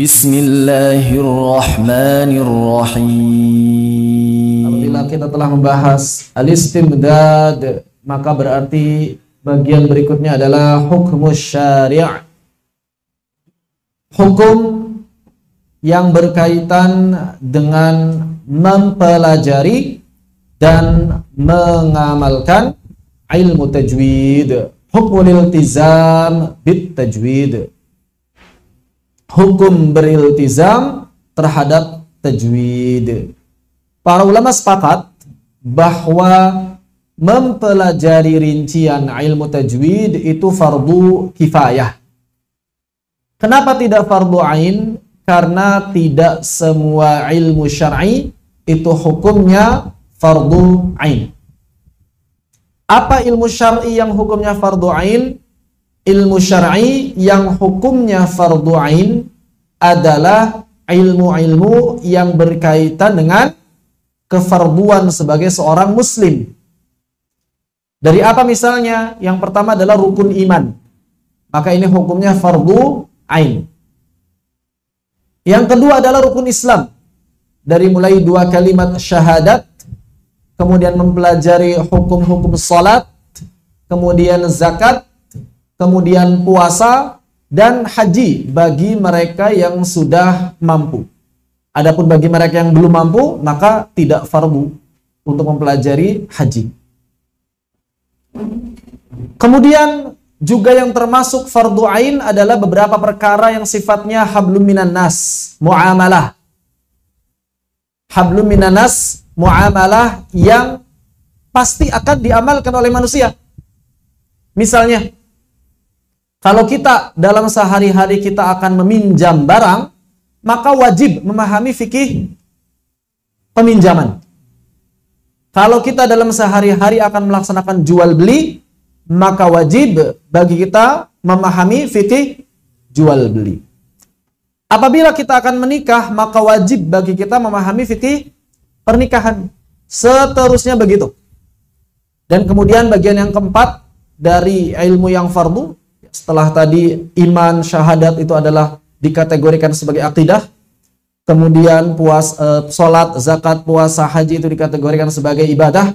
Bismillahirrahmanirrahim. Apabila kita telah membahas al-istimdad, maka berarti bagian berikutnya adalah hukum syari'. Hukum yang berkaitan dengan mempelajari dan mengamalkan ilmu tajwid. Hukmul iltizam bit tajwid. Hukum beriltizam terhadap tajwid. Para ulama sepakat bahwa mempelajari rincian ilmu tajwid itu fardu kifayah. Kenapa tidak fardu ain? Karena tidak semua ilmu syar'i itu hukumnya fardu ain. Apa ilmu syar'i yang hukumnya fardu ain? Ilmu syar'i yang hukumnya fardu ain adalah ilmu-ilmu yang berkaitan dengan kefarduan sebagai seorang muslim. Dari apa misalnya? Yang pertama adalah rukun iman. Maka ini hukumnya fardu ain. Yang kedua adalah rukun Islam. Dari mulai 2 kalimat syahadat, kemudian mempelajari hukum-hukum salat, kemudian zakat, kemudian puasa, dan haji bagi mereka yang sudah mampu. Adapun bagi mereka yang belum mampu, maka tidak fardu untuk mempelajari haji. Kemudian juga yang termasuk fardu ain adalah beberapa perkara yang sifatnya hablum minan nas, muamalah. Hablum minan nas, muamalah yang pasti akan diamalkan oleh manusia. Misalnya, kalau kita dalam sehari-hari kita akan meminjam barang, maka wajib memahami fikih peminjaman. Kalau kita dalam sehari-hari akan melaksanakan jual beli, maka wajib bagi kita memahami fikih jual beli. Apabila kita akan menikah, maka wajib bagi kita memahami fikih pernikahan. Seterusnya begitu. Dan kemudian bagian yang keempat dari ilmu yang fardu, setelah tadi iman, syahadat itu adalah dikategorikan sebagai akidah. Kemudian salat, zakat, puasa, haji itu dikategorikan sebagai ibadah.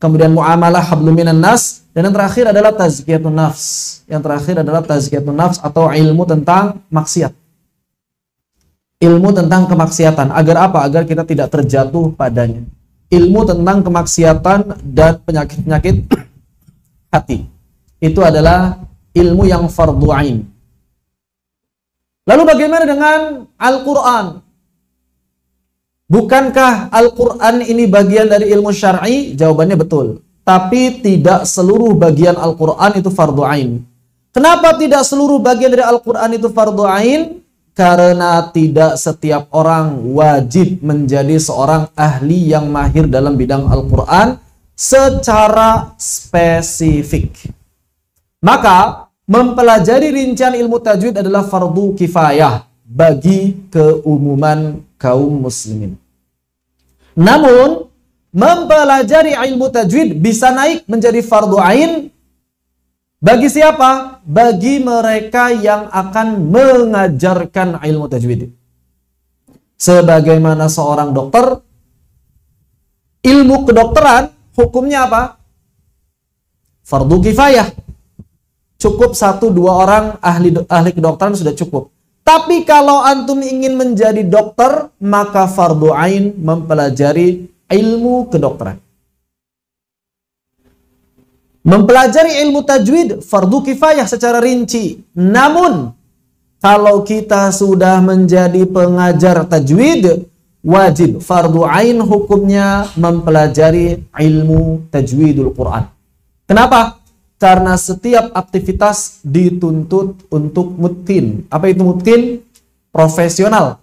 Kemudian muamalah hablum minan nas, dan yang terakhir adalah tazkiyatun nafs. Yang terakhir adalah tazkiyatun nafs atau ilmu tentang maksiat. Ilmu tentang kemaksiatan. Agar apa? Agar kita tidak terjatuh padanya. Ilmu tentang kemaksiatan dan penyakit-penyakit hati. Itu adalah ilmu yang fardu ain. Lalu bagaimana dengan Al-Quran? Bukankah Al-Quran ini bagian dari ilmu syar'i? Jawabannya betul. Tapi tidak seluruh bagian Al-Quran itu fardu ain. Kenapa tidak seluruh bagian dari Al-Quran itu fardu ain? Karena tidak setiap orang wajib menjadi seorang ahli yang mahir dalam bidang Al-Quran secara spesifik. Maka mempelajari rincian ilmu tajwid adalah fardu kifayah bagi keumuman kaum muslimin. Namun, mempelajari ilmu tajwid bisa naik menjadi fardu ain bagi siapa? Bagi mereka yang akan mengajarkan ilmu tajwid. Sebagaimana seorang dokter, ilmu kedokteran hukumnya apa? Fardu kifayah. Cukup 1-2 orang ahli kedokteran sudah cukup. Tapi kalau antum ingin menjadi dokter, maka fardu ain mempelajari ilmu kedokteran. Mempelajari ilmu tajwid fardu kifayah secara rinci. Namun, kalau kita sudah menjadi pengajar tajwid, wajib fardu ain hukumnya mempelajari ilmu tajwidul Quran. Kenapa? Karena setiap aktivitas dituntut untuk mutqin. Apa itu mutqin? Profesional.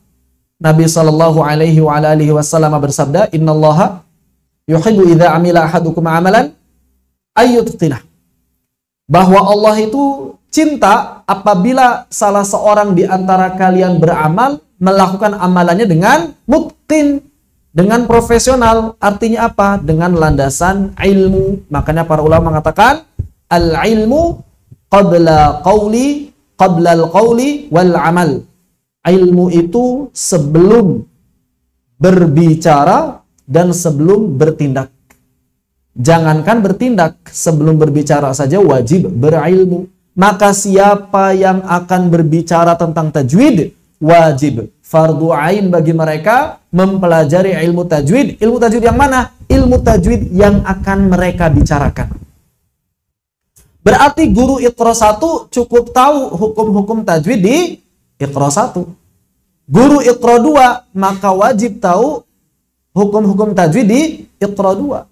Nabi SAW bersabda, Innallaha yuhibbu idza amila ahadukum amalan ayyutqinah. Bahwa Allah itu cinta apabila salah seorang di antara kalian beramal, melakukan amalannya dengan mutqin, dengan profesional. Artinya apa? Dengan landasan ilmu. Makanya para ulama mengatakan, al-ilmu qabla al-qawli wal amal. Ilmu itu sebelum berbicara dan sebelum bertindak. Jangankan bertindak, sebelum berbicara saja wajib berilmu. Maka siapa yang akan berbicara tentang tajwid, wajib fardu ain bagi mereka mempelajari ilmu tajwid. Ilmu tajwid yang mana? Ilmu tajwid yang akan mereka bicarakan. Berarti guru Iqra 1 cukup tahu hukum-hukum tajwid di Iqra 1. Guru Iqra 2 maka wajib tahu hukum-hukum tajwid di Iqra 2.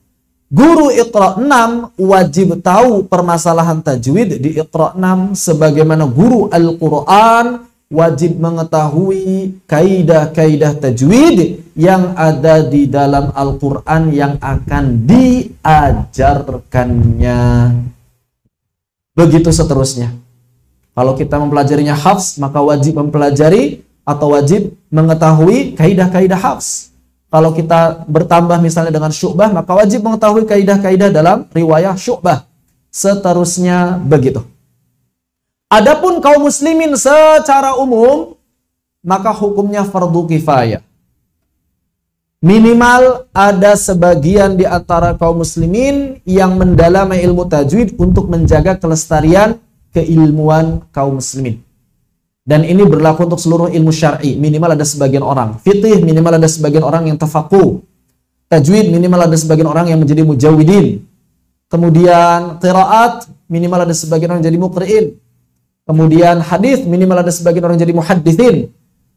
Guru Iqra 6 wajib tahu permasalahan tajwid di Iqra 6, sebagaimana guru Al-Quran wajib mengetahui kaidah-kaidah tajwid yang ada di dalam Al-Quran yang akan diajarkannya. Begitu seterusnya. Kalau kita mempelajarinya hafs, maka wajib mempelajari atau wajib mengetahui kaidah-kaidah hafs. Kalau kita bertambah misalnya dengan Syu'bah, maka wajib mengetahui kaidah-kaidah dalam riwayah Syu'bah. Seterusnya begitu. Adapun kaum muslimin secara umum, maka hukumnya fardu kifayah. Minimal ada sebagian di antara kaum muslimin yang mendalami ilmu tajwid untuk menjaga kelestarian keilmuan kaum muslimin. Dan ini berlaku untuk seluruh ilmu syar'i. Minimal ada sebagian orang. Fiqih minimal ada sebagian orang yang tafaqquh. Tajwid minimal ada sebagian orang yang menjadi mujawidin. Kemudian qiraat minimal ada sebagian orang yang jadi muqri'in. Kemudian hadis minimal ada sebagian orang yang jadi muhaddithin.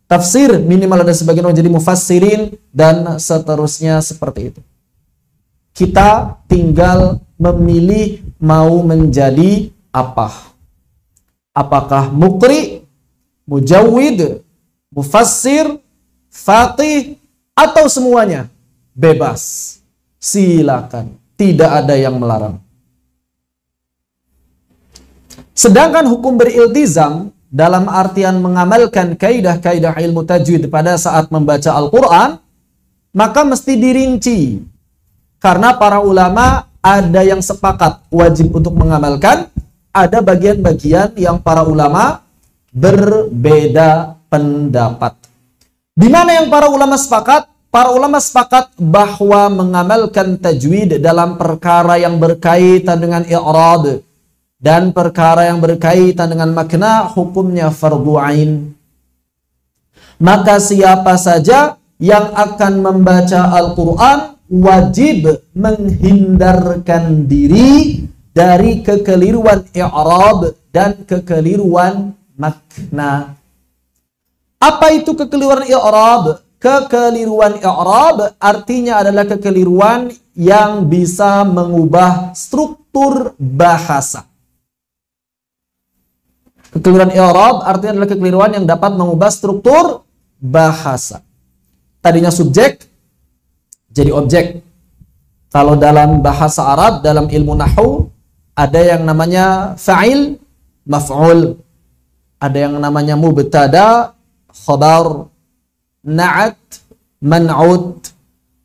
Tafsir minimal ada sebagian orang jadi mufassirin, dan seterusnya seperti itu. Kita tinggal memilih mau menjadi apa. Apakah muqri, mujawid, mufassir, faqih, atau semuanya? Bebas. Silakan. Tidak ada yang melarang. Sedangkan hukum beriltizam dalam artian mengamalkan kaidah-kaidah ilmu tajwid pada saat membaca Al-Quran, maka mesti dirinci. Karena para ulama ada yang sepakat wajib untuk mengamalkan, ada bagian-bagian yang para ulama berbeda pendapat. Di mana yang para ulama sepakat? Para ulama sepakat bahwa mengamalkan tajwid dalam perkara yang berkaitan dengan i'rad dan perkara yang berkaitan dengan makna hukumnya fardu ain. Maka siapa saja yang akan membaca Al-Quran wajib menghindarkan diri dari kekeliruan i'rab dan kekeliruan makna. Apa itu kekeliruan i'rab? Kekeliruan i'rab artinya adalah kekeliruan yang bisa mengubah struktur bahasa. Kekeliruan i'rab artinya adalah kekeliruan yang dapat mengubah struktur bahasa. Tadinya subjek jadi objek. Kalau dalam bahasa Arab, dalam ilmu nahwu, ada yang namanya fa'il, maf'ul. Ada yang namanya mubtada, khabar, na'at, man'ud.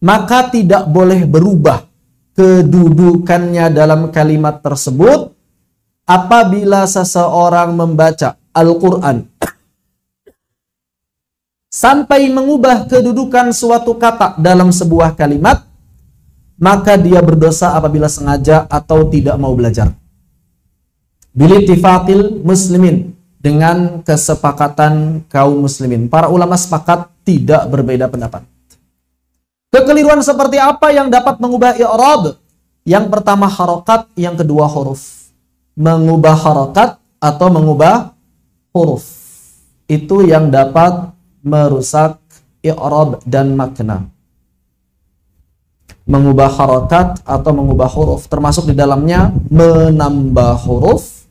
Maka tidak boleh berubah kedudukannya dalam kalimat tersebut apabila seseorang membaca Al-Quran sampai mengubah kedudukan suatu kata dalam sebuah kalimat, maka dia berdosa apabila sengaja atau tidak mau belajar. Bilittifaqil muslimin, dengan kesepakatan kaum muslimin. Para ulama sepakat tidak berbeda pendapat. Kekeliruan seperti apa yang dapat mengubah i'rab? Yang pertama harokat, yang kedua huruf. Mengubah harokat atau mengubah huruf, itu yang dapat merusak i'rab dan makna. Mengubah harokat atau mengubah huruf, termasuk di dalamnya menambah huruf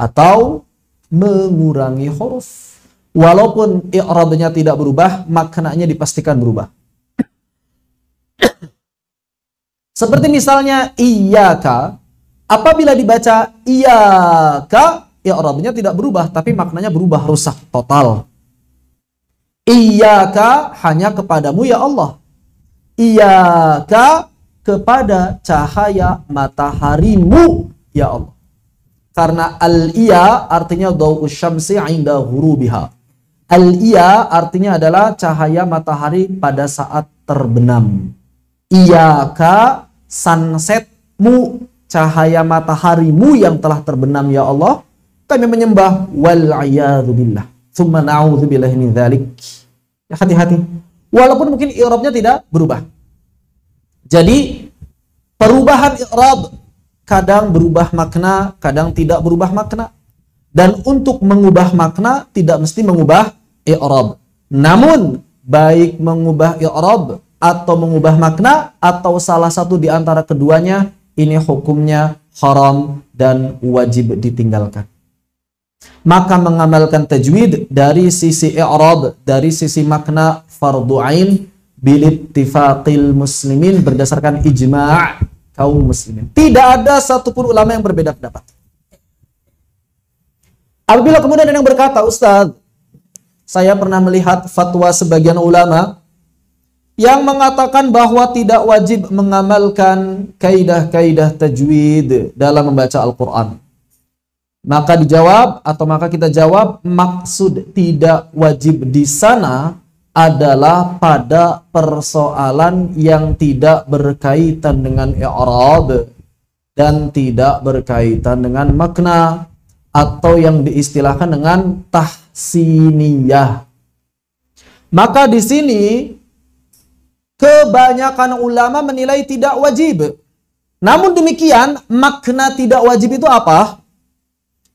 atau mengurangi huruf. Walaupun i'rabnya tidak berubah, maknanya dipastikan berubah. Seperti misalnya iyyaka, apabila dibaca iyyaka, i'rabnya tidak berubah, tapi maknanya berubah, rusak total. Iyyaka, hanya kepadamu ya Allah. Iyyaka, kepada cahaya mataharimu ya Allah. Karena al-iya artinya dhau'us syamsi 'inda ghurubiha. Al-iya artinya adalah cahaya matahari pada saat terbenam. Iyaka sunsetmu, cahaya mataharimu yang telah terbenam ya Allah, kami menyembah wal-iyadzu billah. Tsumma na'udzu billahi min dzalik. Ya, hati-hati. Walaupun mungkin i'rabnya tidak berubah. Jadi perubahan i'rab kadang berubah makna, kadang tidak berubah makna. Dan untuk mengubah makna tidak mesti mengubah i'rab. Namun baik mengubah i'rab atau mengubah makna atau salah satu di antara keduanya, ini hukumnya haram dan wajib ditinggalkan. Maka mengamalkan tajwid dari sisi i'rab, dari sisi makna fardhu ain bil ittifaqil muslimin, berdasarkan ijma' kaum muslimin. Tidak ada satupun ulama yang berbeda pendapat. Apabila kemudian ada yang berkata, Ustaz, saya pernah melihat fatwa sebagian ulama yang mengatakan bahwa tidak wajib mengamalkan kaidah-kaidah tajwid dalam membaca Al-Quran. Maka dijawab, atau maka kita jawab, maksud tidak wajib di sana adalah pada persoalan yang tidak berkaitan dengan i'rab dan tidak berkaitan dengan makna, atau yang diistilahkan dengan tahsiniyah. Maka di sini kebanyakan ulama menilai tidak wajib. Namun demikian, makna tidak wajib itu apa?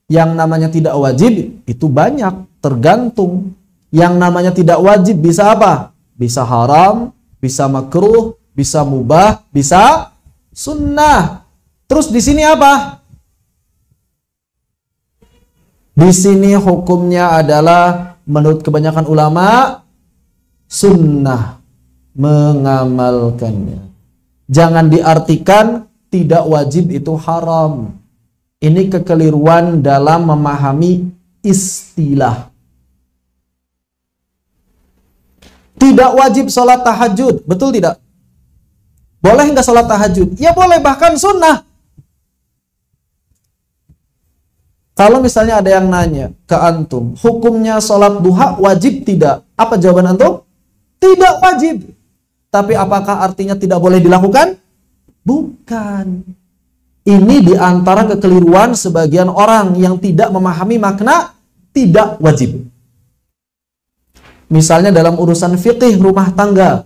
Yang namanya tidak wajib itu banyak, tergantung. Yang namanya tidak wajib bisa apa? Bisa haram, bisa makruh, bisa mubah, bisa sunnah. Terus di sini apa? Di sini hukumnya adalah menurut kebanyakan ulama sunnah, mengamalkannya. Jangan diartikan tidak wajib itu haram. Ini kekeliruan dalam memahami istilah. Tidak wajib sholat tahajud, betul tidak? Boleh nggak sholat tahajud? Ya boleh, bahkan sunnah. Kalau misalnya ada yang nanya ke antum, hukumnya sholat duha wajib tidak? Apa jawaban antum? Tidak wajib. Tapi apakah artinya tidak boleh dilakukan? Bukan. Ini diantara kekeliruan sebagian orang yang tidak memahami makna tidak wajib. Misalnya dalam urusan fikih rumah tangga.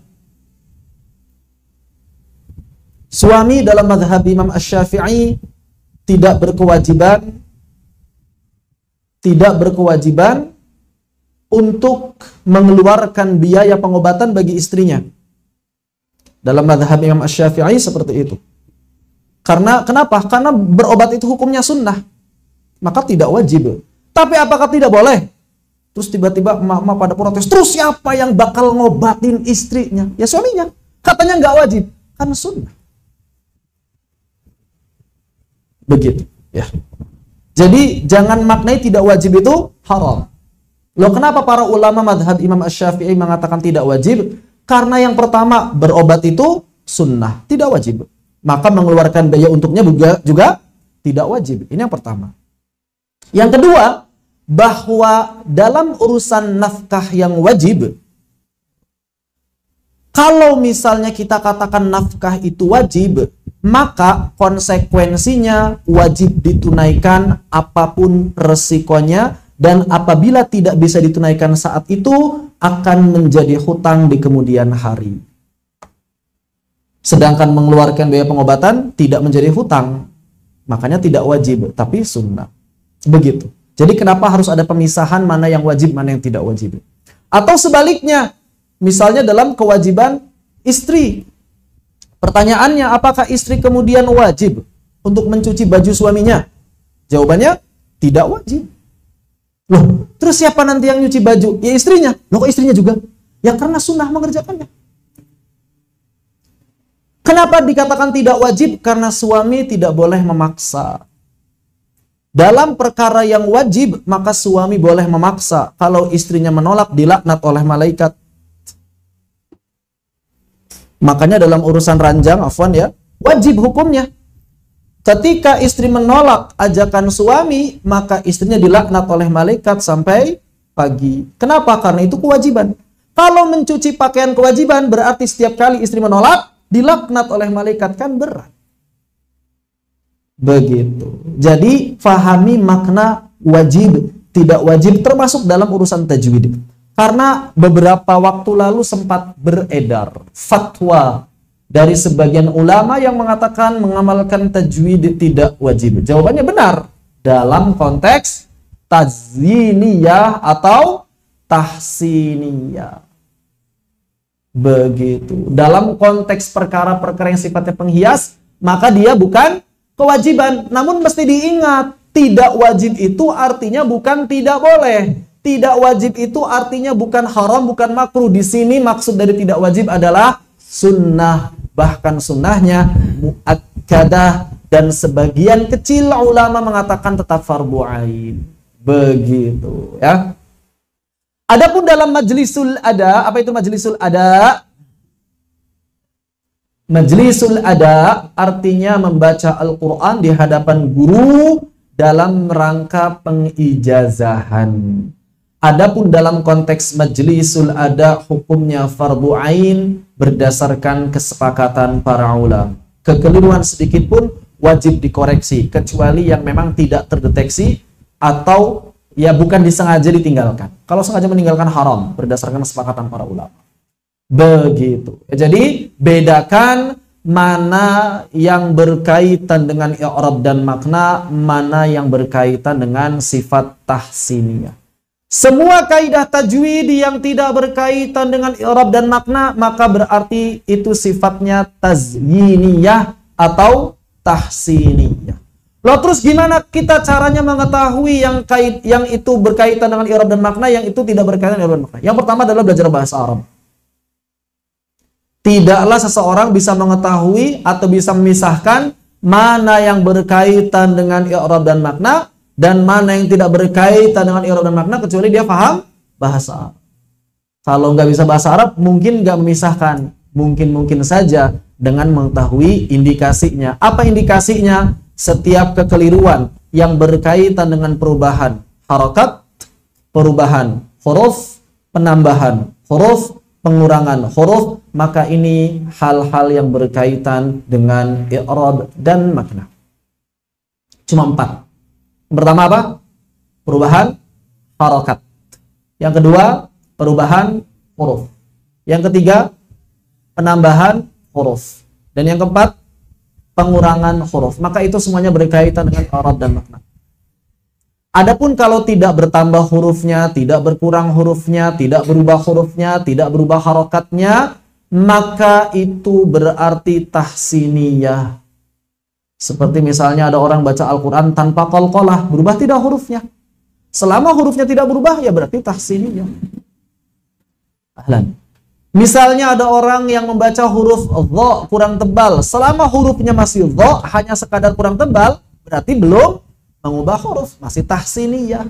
Suami dalam mazhab Imam Asy-Syafi'i tidak berkewajiban untuk mengeluarkan biaya pengobatan bagi istrinya. Dalam mazhab Imam Asy-Syafi'i seperti itu. Karena kenapa? Karena berobat itu hukumnya sunnah. Maka tidak wajib. Tapi apakah tidak boleh? Terus tiba-tiba emak-emak pada protes. Terus siapa yang bakal ngobatin istrinya? Ya suaminya. Katanya nggak wajib. Karena sunnah. Begitu. Ya. Jadi jangan maknai tidak wajib itu haram. Loh, kenapa para ulama madhab Imam Asy-Syafi'i mengatakan tidak wajib? Karena yang pertama, berobat itu sunnah, tidak wajib. Maka mengeluarkan biaya untuknya juga tidak wajib. Ini yang pertama. Yang kedua, bahwa dalam urusan nafkah yang wajib, kalau misalnya kita katakan nafkah itu wajib, maka konsekuensinya wajib ditunaikan apapun resikonya, dan apabila tidak bisa ditunaikan saat itu akan menjadi hutang di kemudian hari. Sedangkan mengeluarkan biaya pengobatan tidak menjadi hutang, makanya tidak wajib, tapi sunnah. Begitu. Jadi kenapa harus ada pemisahan mana yang wajib, mana yang tidak wajib? Atau sebaliknya, misalnya dalam kewajiban istri. Pertanyaannya, apakah istri kemudian wajib untuk mencuci baju suaminya? Jawabannya, tidak wajib. Loh, terus siapa nanti yang nyuci baju? Ya istrinya. Loh, kok istrinya juga? Ya karena sunnah mengerjakannya. Kenapa dikatakan tidak wajib? Karena suami tidak boleh memaksa. Dalam perkara yang wajib, maka suami boleh memaksa. Kalau istrinya menolak, dilaknat oleh malaikat. Makanya dalam urusan ranjang, wajib hukumnya. Ketika istri menolak ajakan suami, maka istrinya dilaknat oleh malaikat sampai pagi. Kenapa? Karena itu kewajiban. Kalau mencuci pakaian kewajiban, berarti setiap kali istri menolak, dilaknat oleh malaikat, kan berat. Begitu. Jadi, fahami makna wajib, tidak wajib, termasuk dalam urusan tajwid. Karena beberapa waktu lalu sempat beredar fatwa dari sebagian ulama yang mengatakan mengamalkan tajwid tidak wajib. Jawabannya benar. Dalam konteks tazyiniyah atau tahsiniyah. Begitu. Dalam konteks perkara-perkara yang sifatnya penghias, maka dia bukan kewajiban. Namun mesti diingat, tidak wajib itu artinya bukan tidak boleh. Tidak wajib itu artinya bukan haram, bukan makruh. Di sini maksud dari tidak wajib adalah sunnah. Bahkan sunnahnya muakkadah, dan sebagian kecil ulama mengatakan tetap fardu ain. Begitu ya. Adapun dalam majlisul ada, apa itu majlisul ada? Majlisul ada artinya membaca Al-Quran di hadapan guru dalam rangka pengijazahan. Adapun dalam konteks majlisul ada hukumnya fardu ain berdasarkan kesepakatan para ulama. Kekeliruan sedikit pun wajib dikoreksi, kecuali yang memang tidak terdeteksi atau ya bukan disengaja ditinggalkan. Kalau sengaja meninggalkan haram berdasarkan kesepakatan para ulama. Begitu. Jadi bedakan mana yang berkaitan dengan i'rab dan makna, mana yang berkaitan dengan sifat tahsiniyah. Semua kaidah tajwid yang tidak berkaitan dengan i'rab dan makna, maka berarti itu sifatnya tazyiniyah atau tahsiniyah. Loh, terus gimana kita caranya mengetahui yang itu berkaitan dengan i'rab dan makna, yang itu tidak berkaitan dengan i'rab dan makna? Yang pertama adalah belajar bahasa Arab. Tidaklah seseorang bisa mengetahui atau bisa memisahkan mana yang berkaitan dengan i'rab dan makna dan mana yang tidak berkaitan dengan i'rab dan makna kecuali dia paham bahasa Arab. Kalau nggak bisa bahasa Arab, mungkin nggak memisahkan. Mungkin saja dengan mengetahui indikasinya. Apa indikasinya? Setiap kekeliruan yang berkaitan dengan perubahan harokat, perubahan huruf, penambahan huruf, pengurangan huruf, maka ini hal-hal yang berkaitan dengan i'rab dan makna. Cuma 4. Yang pertama apa? Perubahan harokat. Yang kedua, perubahan huruf. Yang ketiga, penambahan huruf. Dan yang keempat, pengurangan huruf. Maka itu semuanya berkaitan dengan i'rab dan makna. Adapun kalau tidak bertambah hurufnya, tidak berkurang hurufnya, tidak berubah hurufnya, tidak berubah harokatnya, maka itu berarti tahsiniyah. Seperti misalnya ada orang baca Al-Quran tanpa qalqalah, berubah tidak hurufnya. Selama hurufnya tidak berubah, ya berarti tahsiniyah. Ahlan. Misalnya ada orang yang membaca huruf dha kurang tebal, selama hurufnya masih dha, hanya sekadar kurang tebal, berarti belum mengubah huruf, masih tahsiniyah.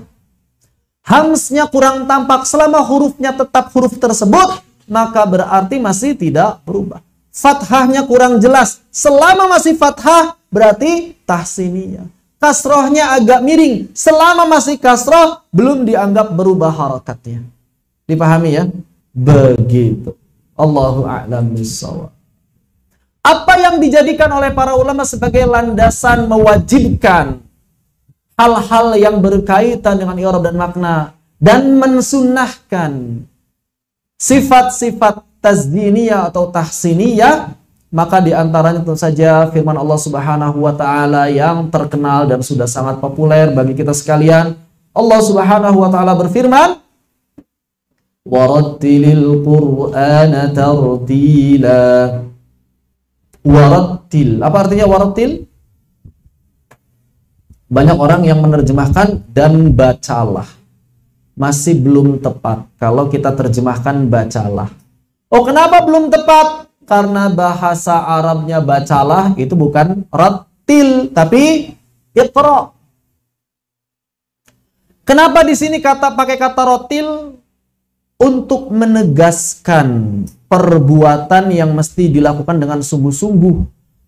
Hamsnya kurang tampak, selama hurufnya tetap huruf tersebut, maka berarti masih tidak berubah. Fathahnya kurang jelas, selama masih fathah, berarti tahsiniyah. Kasrohnya agak miring, selama masih kasroh, belum dianggap berubah harakatnya. Dipahami ya? Begitu. Allahu a'lam bishawab. Apa yang dijadikan oleh para ulama sebagai landasan mewajibkan hal-hal yang berkaitan dengan i'rab dan makna dan mensunnahkan sifat-sifat tazyiniyah atau tahsiniyah, maka diantaranya tentu saja firman Allah Subhanahu wa ta'ala yang terkenal dan sudah sangat populer bagi kita sekalian. Allah Subhanahu wa ta'ala berfirman, warattilil qur'ana tartila. Warattil, apa artinya warattil? Banyak orang yang menerjemahkan dan bacalah. Masih belum tepat kalau kita terjemahkan bacalah. Oh, kenapa belum tepat? Karena bahasa Arabnya bacalah itu bukan rattil, tapi iqra. Kenapa di sini pakai kata rattil? Untuk menegaskan perbuatan yang mesti dilakukan dengan sungguh-sungguh.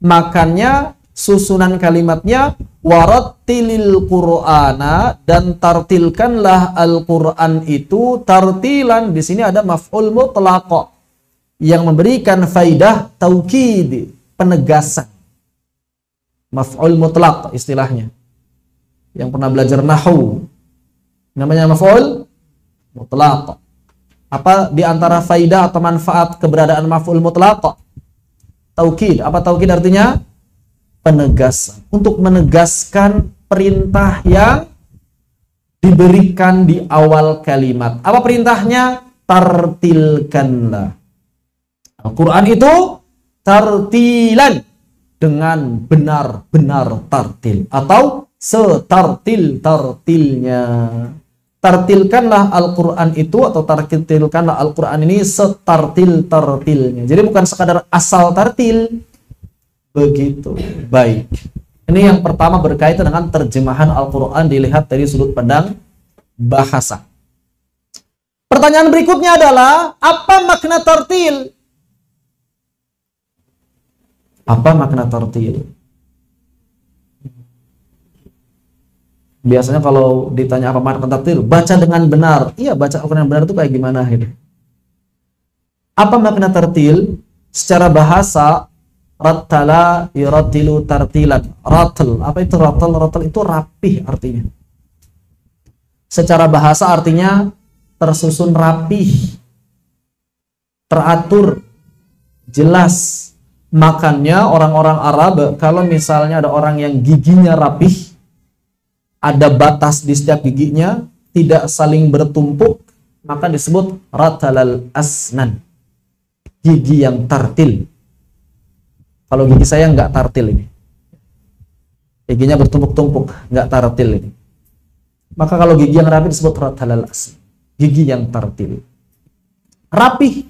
Makanya susunan kalimatnya, warattilil Qur'ana, dan tartilkanlah Al-Qur'an itu tartilan. Di sini ada maf'ul mutlaq yang memberikan faidah taukid, penegasan. Maf'ul mutlaq istilahnya. Yang pernah belajar nahwu, namanya maf'ul mutlaq. Apa di antara faidah atau manfaat keberadaan maf'ul mutlaq? Taukid. Apa taukid artinya? Penegasan. Untuk menegaskan perintah yang diberikan di awal kalimat. Apa perintahnya? Tartilkanlah. Al-Quran itu tartilan, dengan benar-benar tartil, atau setartil-tartilnya. Tartilkanlah Al-Quran itu, atau tartilkanlah Al-Quran ini setartil-tartilnya. Jadi bukan sekadar asal tartil. Begitu. Baik. Ini yang pertama berkaitan dengan terjemahan Al-Quran dilihat dari sudut pandang bahasa. Pertanyaan berikutnya adalah, apa makna tartil? Apa makna tartil? Biasanya kalau ditanya apa makna tartil, baca dengan benar. Iya, baca Al-Quran yang benar itu kayak gimana gitu. Apa makna tartil? Secara bahasa, rattala yurattilu tartilan. Rattel, apa itu rattel? Rattel itu rapih artinya. Secara bahasa artinya tersusun rapih, teratur, jelas. Makanya orang-orang Arab, kalau misalnya ada orang yang giginya rapih, ada batas di setiap giginya, tidak saling bertumpuk, maka disebut ratalal asnan, gigi yang tartil. Kalau gigi saya nggak tartil ini, giginya bertumpuk-tumpuk, nggak tartil ini. Maka kalau gigi yang rapi disebut ratalal asnan, gigi yang tartil. Rapih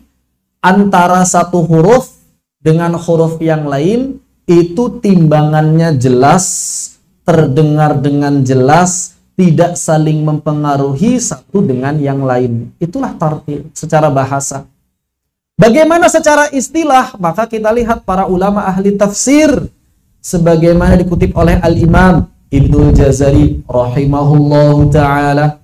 antara satu huruf dengan huruf yang lain, itu timbangannya jelas, terdengar dengan jelas, tidak saling mempengaruhi satu dengan yang lain. Itulah tartil secara bahasa. Bagaimana secara istilah? Maka kita lihat para ulama ahli tafsir, sebagaimana dikutip oleh Al-Imam Ibnul Jazari rahimahullahu ta'ala,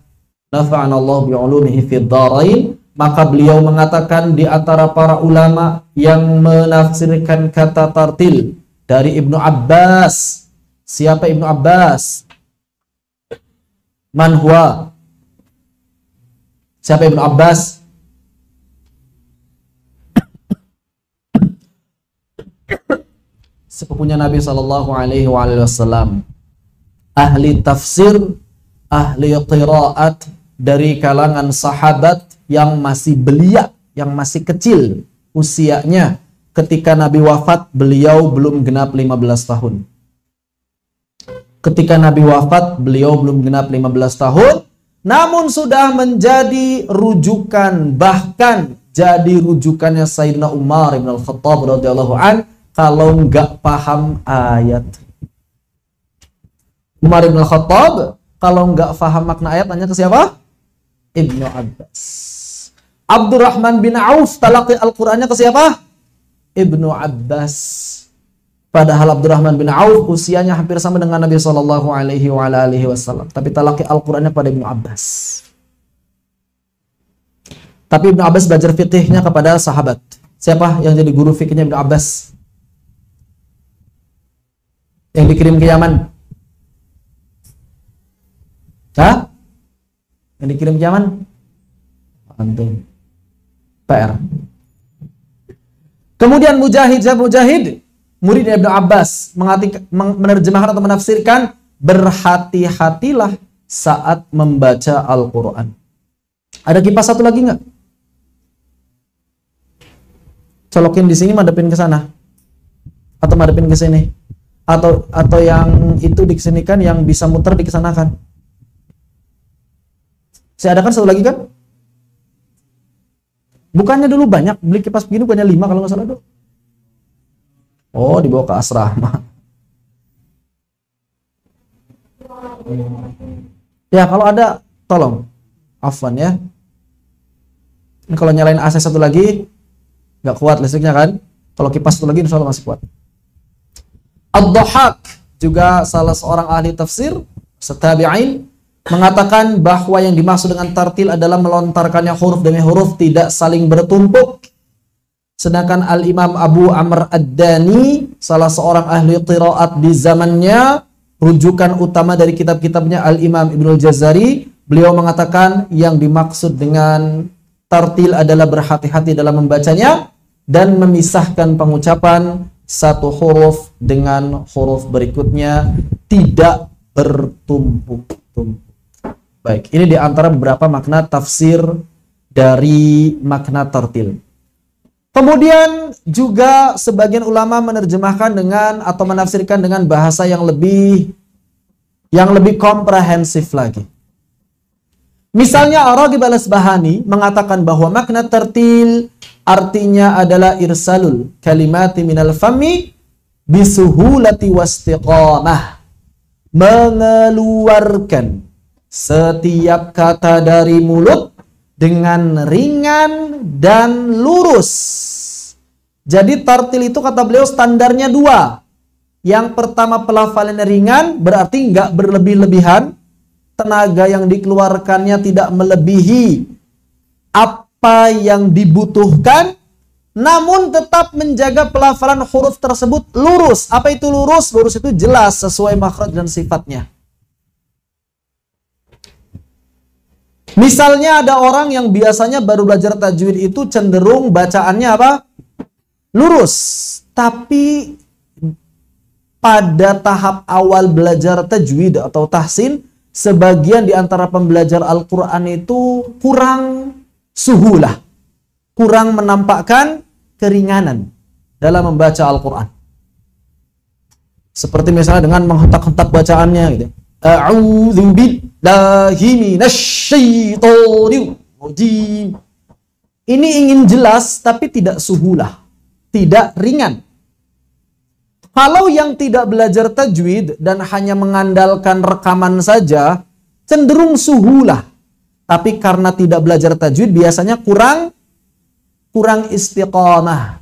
nafa'anallahu bi'ulumihi fid dharain. Maka beliau mengatakan di antara para ulama yang menafsirkan kata tartil dari Ibnu Abbas. Siapa Ibnu Abbas? Man huwa? Siapa Ibnu Abbas? Sepupunya Nabi sallallahu alaihi wasallam. Ahli tafsir, ahli qiraat dari kalangan sahabat yang masih belia, yang masih kecil usianya. Ketika Nabi wafat, beliau belum genap 15 tahun. Ketika Nabi wafat, beliau belum genap 15 tahun, namun sudah menjadi rujukan, bahkan jadi rujukannya Sayyidina Umar bin Al-Khattab radhiyallahu an kalau nggak paham ayat. Umar bin Al-Khattab kalau nggak paham makna ayat nanya ke siapa? Ibnu Abbas. Abdurrahman bin Auf talaqi Al-Qur'annya ke siapa? Ibnu Abbas. Padahal Abdurrahman bin Auf usianya hampir sama dengan Nabi sallallahu alaihi wasallam, tapi talaqi Al-Qur'annya pada Ibnu Abbas. Tapi Ibnu Abbas belajar fikihnya kepada sahabat. Siapa yang jadi guru fikihnya Ibnu Abbas? Yang dikirim ke Yaman? Hah? Yang dikirim ke Yaman? Antum. PR. Kemudian Mujahid, murid Ibnu Abbas, menerjemahkan atau menafsirkan, berhati-hatilah saat membaca Al-Quran. Ada kipas satu lagi nggak? Colokin di sini, madepin ke sana, atau madepin ke sini, atau yang itu dikesinikan, yang bisa muter dikesanakan. Saya adakan satu lagi kan? Bukannya dulu banyak, beli kipas begini bukannya 5 kalau nggak salah dulu. Oh, dibawa ke asrama. Ya, kalau ada, tolong. Afwan ya. Ini kalau nyalain AC satu lagi, nggak kuat listriknya kan? Kalau kipas satu lagi insya Allah masih kuat. Ad-Dhahhak juga salah seorang ahli tafsir, tabi'in, mengatakan bahwa yang dimaksud dengan tartil adalah melontarkannya huruf demi huruf, tidak saling bertumpuk. Sedangkan Al-Imam Abu Amr Ad-Dani, salah seorang ahli qiraat di zamannya, rujukan utama dari kitab-kitabnya Al-Imam Ibnul Jazari, beliau mengatakan yang dimaksud dengan tartil adalah berhati-hati dalam membacanya dan memisahkan pengucapan satu huruf dengan huruf berikutnya, tidak bertumpuk-tumpuk. Baik, ini di antara beberapa makna tafsir dari makna tartil. Kemudian juga sebagian ulama menerjemahkan dengan atau menafsirkan dengan bahasa yang lebih komprehensif lagi. Misalnya Ar-Raghib Al-Asbahani mengatakan bahwa makna tartil artinya adalah irsalul kalimati minal fami bisuhulati wastiqamah, mengeluarkan setiap kata dari mulut dengan ringan dan lurus. Jadi tartil itu kata beliau standarnya dua. Yang pertama pelafalannya ringan, berarti nggak berlebih-lebihan, tenaga yang dikeluarkannya tidak melebihi apa yang dibutuhkan, namun tetap menjaga pelafalan huruf tersebut lurus. Apa itu lurus? Lurus itu jelas sesuai makhraj dan sifatnya. Misalnya ada orang yang biasanya baru belajar tajwid itu cenderung bacaannya apa? Lurus. Tapi pada tahap awal belajar tajwid atau tahsin, sebagian di antara pembelajar Al-Quran itu kurang suhulah, kurang menampakkan keringanan dalam membaca Al-Quran. Seperti misalnya dengan menghentak-hentak bacaannya gitu. A'udzu billahi minasyaitonir rajim. Ini ingin jelas tapi tidak suhulah, tidak ringan. Kalau yang tidak belajar tajwid dan hanya mengandalkan rekaman saja, cenderung suhulah. Tapi karena tidak belajar tajwid biasanya kurang istiqamah.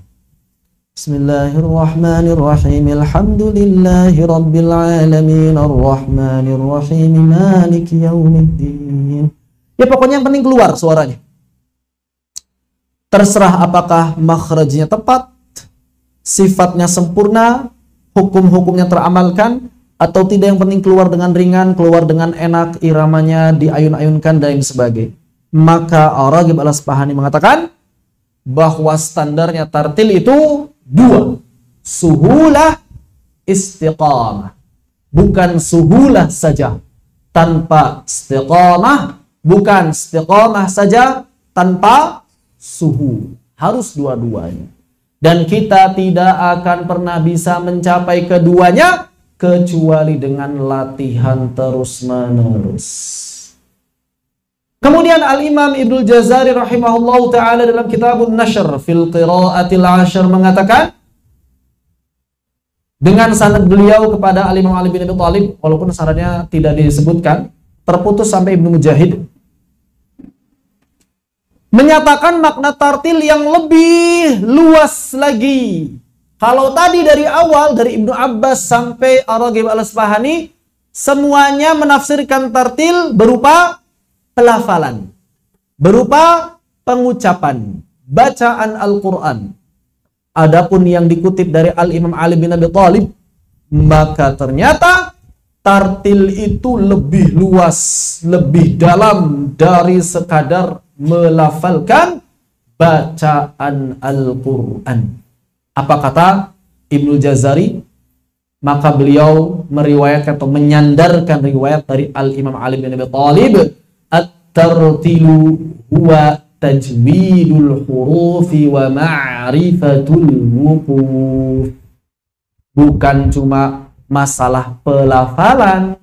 Bismillahirrahmanirrahim. Alhamdulillahi rabbil alamin arrahmanir rahim maliki yaumiddin. Ya pokoknya yang penting keluar suaranya. Terserah apakah makhrajnya tepat, sifatnya sempurna, hukum-hukumnya teramalkan atau tidak, yang penting keluar dengan ringan, keluar dengan enak, iramanya diayun-ayunkan dan sebagainya. Maka Ar-Raghib Al-Asbahani mengatakan bahwa standarnya tartil itu dua, suhulah, istiqamah. Bukan suhulah saja tanpa istiqamah, bukan istiqamah saja tanpa suhu. Harus dua-duanya. Dan kita tidak akan pernah bisa mencapai keduanya kecuali dengan latihan terus-menerus. Kemudian Al-Imam Ibnul Jazari rahimahullah ta'ala dalam kitabun Nashr fil Qiraatil Ashr mengatakan dengan sanad beliau kepada Al-Imam Ali bin Abi Thalib, walaupun sanadnya tidak disebutkan, terputus sampai Ibnu Mujahid, menyatakan makna tartil yang lebih luas lagi. Kalau tadi dari awal, dari Ibnu Abbas sampai Ar-Raghib Al-Asbahani, semuanya menafsirkan tartil berupa pelafalan, berupa pengucapan, bacaan Al-Quran. Adapun yang dikutip dari Al-Imam Ali bin Abi Thalib, maka ternyata tartil itu lebih luas, lebih dalam dari sekadar melafalkan bacaan Al-Quran. Apa kata Ibnu Jazari? Maka beliau meriwayatkan atau menyandarkan riwayat dari Al-Imam Ali bin Abi Thalib, at-tartilu huwa tajwidul hurufi wa ma'rifatul wuquf. Bukan cuma masalah pelafalan.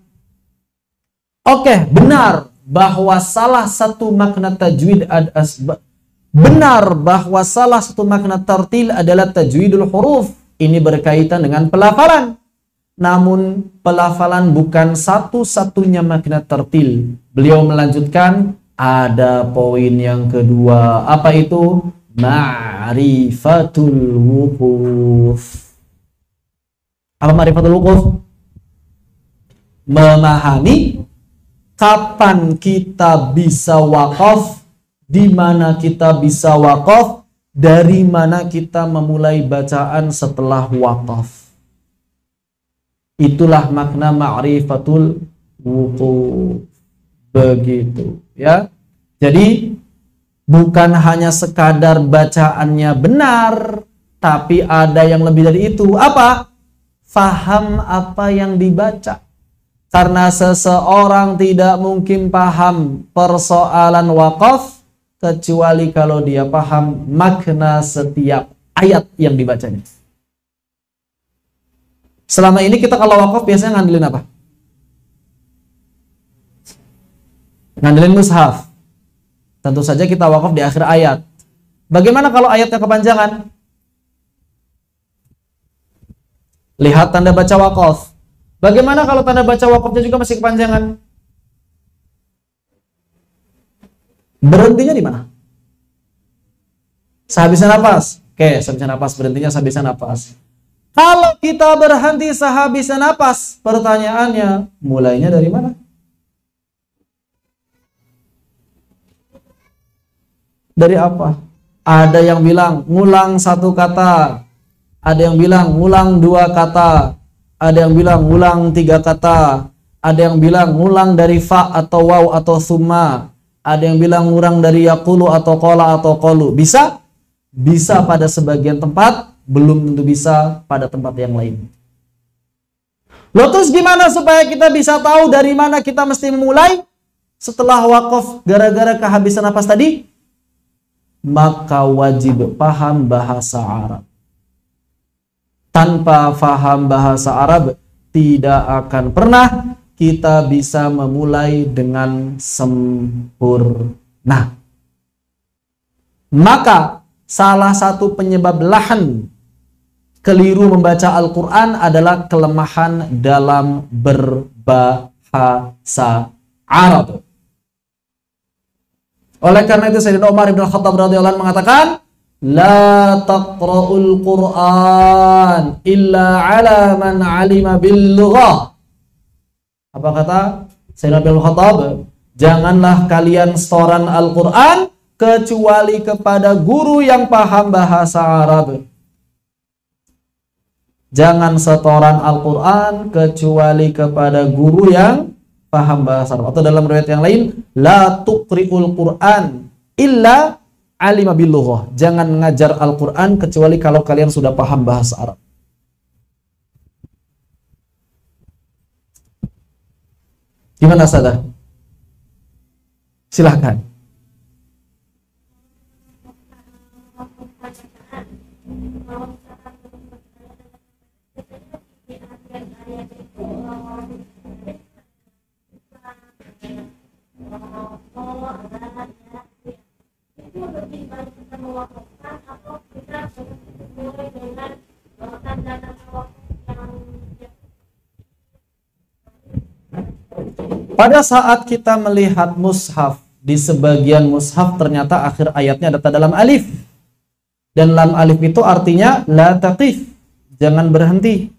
Oke, benar bahwa salah satu makna tajwid tartil adalah tajwidul huruf. Ini berkaitan dengan pelafalan. Namun pelafalan bukan satu-satunya makna tartil. Beliau melanjutkan ada poin yang kedua. Apa itu? Ma'rifatul wuquf. Apa ma'rifatul wuquf? Memahami kapan kita bisa wakaf, di mana kita bisa wakaf, dari mana kita memulai bacaan setelah wakaf. Itulah makna ma'rifatul wuquf. Begitu, ya. Jadi bukan hanya sekadar bacaannya benar, tapi ada yang lebih dari itu. Apa? Faham apa yang dibaca. Karena seseorang tidak mungkin paham persoalan wakaf kecuali kalau dia paham makna setiap ayat yang dibacanya. Selama ini kita kalau wakaf biasanya ngandelin apa? Ngandelin mushaf. Tentu saja kita wakaf di akhir ayat. Bagaimana kalau ayatnya kepanjangan? Lihat tanda baca wakaf. Bagaimana kalau tanda baca wakafnya juga masih kepanjangan? Berhentinya di mana? Sehabisnya nafas. Oke, sehabisnya nafas, berhentinya sehabisnya nafas. Kalau kita berhenti sehabisnya nafas, pertanyaannya, mulainya dari mana? Dari apa? Ada yang bilang ngulang satu kata, ada yang bilang ngulang dua kata, ada yang bilang ngulang tiga kata, ada yang bilang ngulang dari fa atau waw atau summa, ada yang bilang ngulang dari yaqulu atau qala atau qalu. Bisa? Bisa pada sebagian tempat, belum tentu bisa pada tempat yang lain. Loh, terus gimana supaya kita bisa tahu dari mana kita mesti memulai setelah wakaf gara-gara kehabisan napas tadi? Maka wajib paham bahasa Arab. Tanpa paham bahasa Arab, tidak akan pernah kita bisa memulai dengan sempurna. Maka salah satu penyebab lahan keliru membaca Al-Quran adalah kelemahan dalam berbahasa Arab. Oleh karena itu Sayyidina Umar bin Khattab radhiyallahu anhu mengatakan, la taqra'ul Qur'an illa ala man 'alima bil lughah. Apa kata Sayyidina bin Khattab? Janganlah kalian setoran Al-Quran kecuali kepada guru yang paham bahasa Arab. Jangan setoran Al-Quran kecuali kepada guru yang paham bahasa Arab. Atau dalam riwayat yang lain, la tuqri'ul Qur'an illa alima bil lughah. Jangan mengajar Al-Quran kecuali kalau kalian sudah paham bahasa Arab. Gimana Sada? Silahkan. Pada saat kita melihat mushaf, di sebagian mushaf ternyata akhir ayatnya ada tanda lam alif. Dan lam alif itu artinya la taqif, jangan berhenti.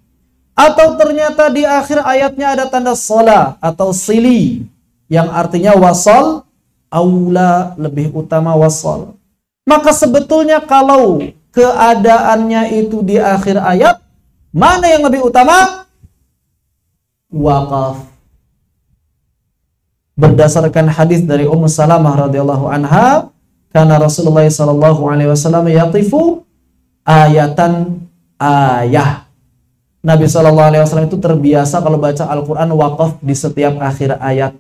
Atau ternyata di akhir ayatnya ada tanda sola atau sili, yang artinya wasol, aula, lebih utama wasol. Maka sebetulnya kalau keadaannya itu di akhir ayat, mana yang lebih utama? Waqaf. Berdasarkan hadis dari Ummu Salamah radhiyallahu anha, karena Rasulullah sallallahu alaihi wasallam yaqifu ayatan ayah. Nabi sallallahu alaihi wasallam itu terbiasa kalau baca Al-Qur'an waqaf di setiap akhir ayat.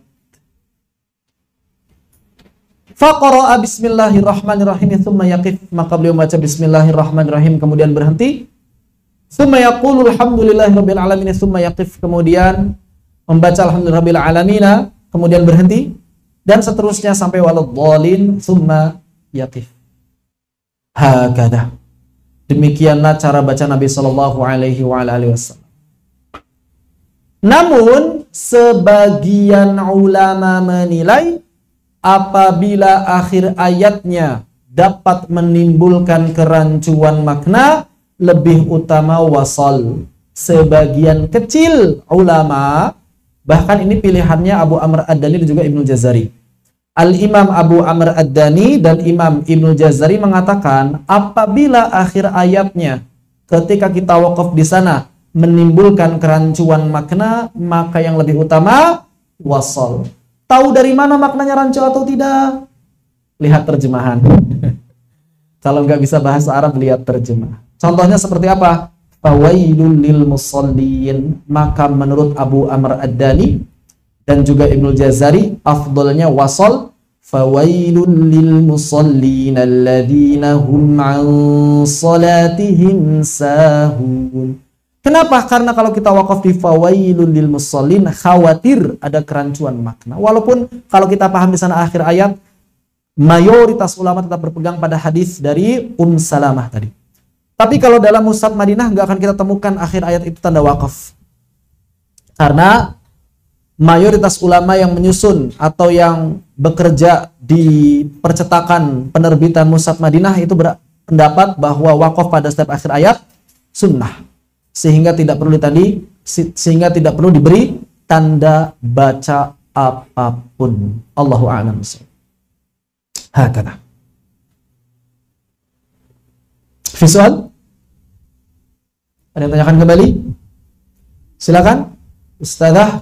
Faqara'a bismillahirrahmanirrahim thumma yaqif, maka beliau baca bismillahirrahmanirrahim kemudian berhenti. Thumma yaqulu alhamdulillahirabbil alamin thumma yaqif, kemudian membaca alhamdulillahirabbil alamin kemudian berhenti, dan seterusnya sampai waladhdallin thumma yaqif. Hakada. Demikianlah cara baca Nabi sallallahu alaihi wasallam. Namun sebagian ulama menilai apabila akhir ayatnya dapat menimbulkan kerancuan makna, lebih utama wasal. sebagian kecil ulama, bahkan ini pilihannya Abu Amr Ad-Dani dan juga Ibnu Jazari. Al-Imam Abu Amr Ad-Dani dan Imam Ibnu Jazari mengatakan apabila akhir ayatnya ketika kita wakaf di sana menimbulkan kerancuan makna, maka yang lebih utama wasol. Tahu dari mana maknanya rancu atau tidak? Lihat terjemahan. Kalau nggak bisa bahasa Arab, lihat terjemah. Contohnya seperti apa? Fawailul lil musallin. Maka menurut Abu Amr Ad-Dani dan juga Ibnu Jazari, afdolnya wasol. Fawailul lil musallin alladzina hum an salatihim sahun. Kenapa? Karena kalau kita wakaf di fawailul lil musallin, khawatir ada kerancuan makna. Walaupun kalau kita paham di sana akhir ayat, mayoritas ulama tetap berpegang pada hadis dari Salamah tadi. Tapi kalau dalam Mushaf Madinah nggak akan kita temukan akhir ayat itu tanda wakaf. Karena mayoritas ulama yang menyusun atau yang bekerja di percetakan penerbitan Mushaf Madinah itu berpendapat bahwa wakaf pada setiap akhir ayat sunnah. Sehingga tidak perlu diberi tanda baca apapun. Allahu a'lam. Hakana. Visual? Ada yang tanyakan kembali? Silakan, Ustazah.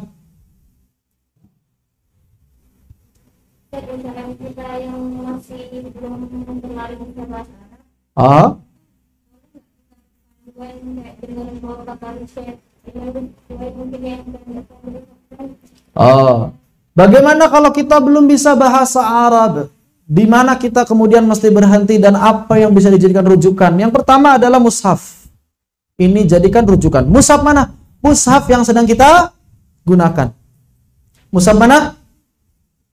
Kita yang masih belum berlari ke bahasa Arab. Oh. Oh. Bagaimana kalau kita belum bisa bahasa Arab? Di mana kita kemudian mesti berhenti dan apa yang bisa dijadikan rujukan? Yang pertama adalah mushaf. Ini jadikan rujukan. Mushaf mana? Mushaf yang sedang kita gunakan. Mushaf mana?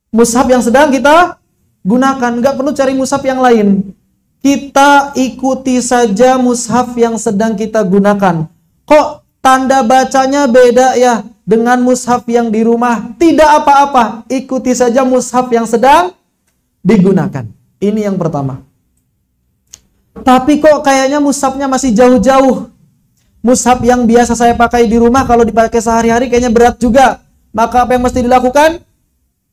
Mushaf yang sedang kita gunakan. Nggak perlu cari mushaf yang lain. Kita ikuti saja mushaf yang sedang kita gunakan. Kok tanda bacanya beda ya dengan mushaf yang di rumah? Tidak apa-apa. Ikuti saja mushaf yang sedang digunakan. Ini yang pertama. Tapi kok kayaknya mushafnya masih jauh-jauh. Mushaf yang biasa saya pakai di rumah kalau dipakai sehari-hari kayaknya berat juga. Maka apa yang mesti dilakukan?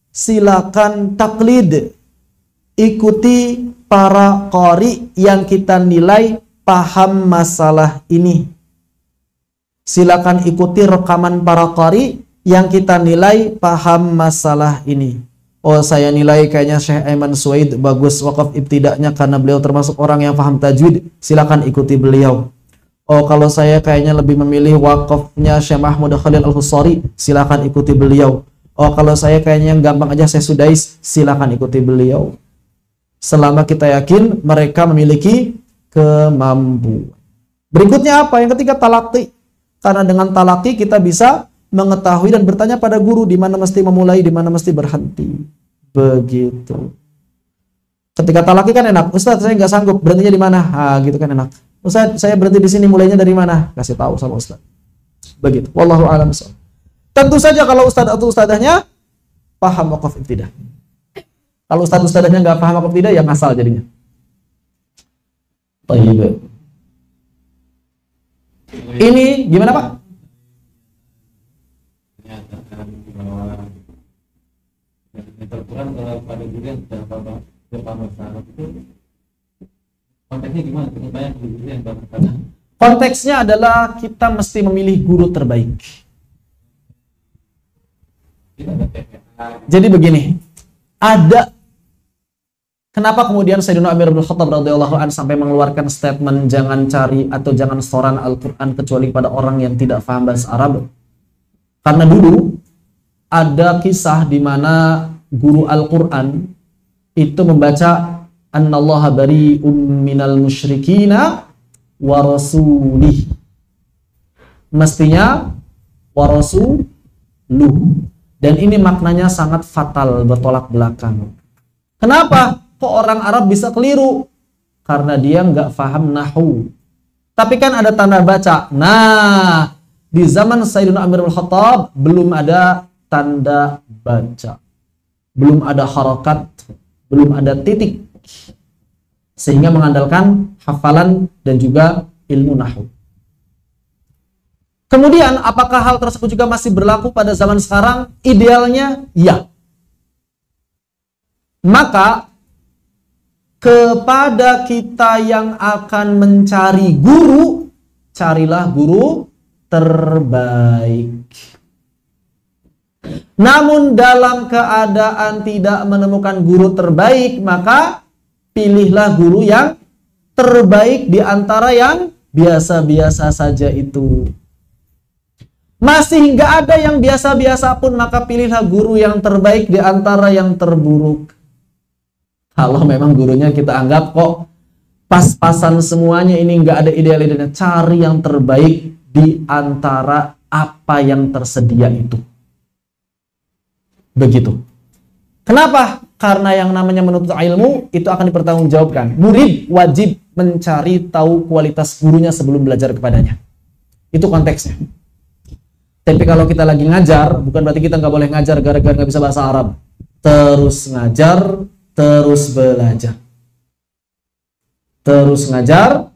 Silakan taklid. Ikuti para qari yang kita nilai paham masalah ini. Silakan ikuti rekaman para qari yang kita nilai paham masalah ini. Oh, saya nilai kayaknya Syekh Aiman Suwaid bagus wakaf ibtidaknya karena beliau termasuk orang yang paham tajwid. Silakan ikuti beliau. Oh, kalau saya kayaknya lebih memilih wakafnya Syekh Mahmud Khalil Al-Husari. Silakan ikuti beliau. Oh, kalau saya kayaknya yang gampang aja saya Sudais. Silakan ikuti beliau. Selama kita yakin mereka memiliki kemampuan. Berikutnya apa? Yang ketiga, talaqi. Karena dengan talaqi kita bisa mengetahui dan bertanya pada guru di mana mesti memulai, di mana mesti berhenti. Begitu. Ketika talaqi kan enak. Ustaz, saya nggak sanggup, berhentinya di mana? Gitu kan enak. Ustaz, saya berhenti di sini, mulainya dari mana? Kasih tahu sama Ustaz. Begitu. Wallahu a'lam bishawab. Tentu saja kalau Ustaz atau Ustazahnya paham wakaf ibtidah. Kalau Ustaz-Ustazahnya nggak paham wakaf ibtidah, ya ngasal jadinya. Baik. Ini gimana Pak? Konteksnya adalah kita mesti memilih guru terbaik. Jadi begini, kenapa kemudian Sayyidina Umar bin Khattab radhiyallahu anhu sampai mengeluarkan statement jangan cari atau jangan setoran Al-Quran kecuali pada orang yang tidak paham bahasa Arab? Karena dulu ada kisah di mana guru Al-Quran itu membaca annallaha bari'um minal musyrikina wa rasulih. Mestinya wa rasuluh. Dan ini maknanya sangat fatal, bertolak belakang. Kenapa? Kok orang Arab bisa keliru? Karena dia nggak paham nahwu. Tapi kan ada tanda baca. Nah, di zaman Sayyidina Umar bin Khattab belum ada tanda baca. Belum ada harakat, belum ada titik. Sehingga mengandalkan hafalan dan juga ilmu nahwu. Kemudian, apakah hal tersebut juga masih berlaku pada zaman sekarang? Idealnya, ya. Maka, kepada kita yang akan mencari guru, carilah guru terbaik. Namun, dalam keadaan tidak menemukan guru terbaik, maka pilihlah guru yang terbaik di antara yang biasa-biasa saja itu. Masih nggak ada yang biasa-biasa pun, maka pilihlah guru yang terbaik di antara yang terburuk. Kalau memang gurunya kita anggap kok pas-pasan semuanya, ini nggak ada ideal-idealnya, cari yang terbaik di antara apa yang tersedia itu. Begitu. Kenapa? Karena yang namanya menuntut ilmu itu akan dipertanggungjawabkan. Murid wajib mencari tahu kualitas gurunya sebelum belajar kepadanya. Itu konteksnya. Tapi kalau kita lagi ngajar, bukan berarti kita nggak boleh ngajar gara-gara nggak bisa bahasa Arab. Terus ngajar, terus belajar. Terus ngajar,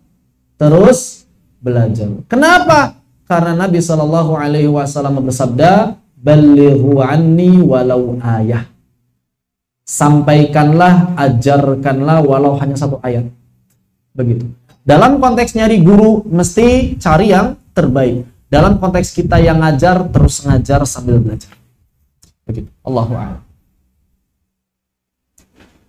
terus belajar. Kenapa? Karena Nabi SAW bersabda, "Ballighu anni walau ayah." Sampaikanlah, ajarkanlah walau hanya satu ayat. Begitu. Dalam konteks nyari guru, mesti cari yang terbaik. Dalam konteks kita yang ngajar, terus ngajar sambil belajar. Begitu. Allahu a'lam.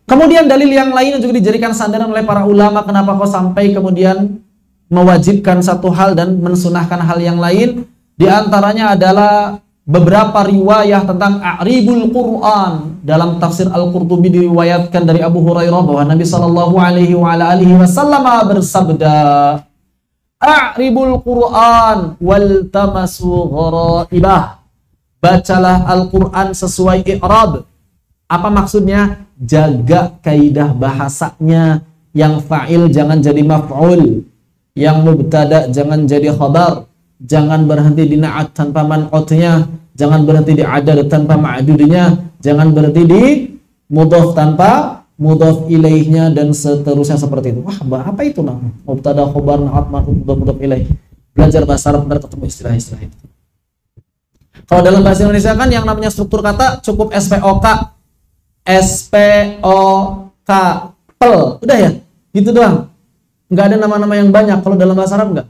Kemudian dalil yang lain yang juga dijadikan sandaran oleh para ulama, kenapa kok sampai kemudian mewajibkan satu hal dan mensunahkan hal yang lain, di antaranya adalah beberapa riwayah tentang a'ribul Quran. Dalam tafsir Al-Qurtubi diriwayatkan dari Abu Hurairah bahwa Nabi sallallahu alaihi wasallam bersabda, "A'ribul Quran wal tamasu gharaibah." Bacalah Al-Quran sesuai i'rab. Apa maksudnya? Jaga kaidah bahasanya. Yang fa'il jangan jadi maf'ul, yang mubtada jangan jadi khabar, jangan berhenti di na'at tanpa man'utnya, jangan berhenti di adad tanpa ma'dudnya, jangan berhenti di mudhaf tanpa mudhaf ilaihnya, dan seterusnya seperti itu. Wah, apa itu namanya? Mubtada, khabar, na'at, man'ut, mudhaf ilaih. Belajar bahasa Arab benar ketemu istilah-istilah itu. Kalau dalam bahasa Indonesia kan yang namanya struktur kata cukup SPOK, SPOK, pel, udah ya, gitu doang. Nggak ada nama-nama yang banyak. Kalau dalam bahasa Arab nggak.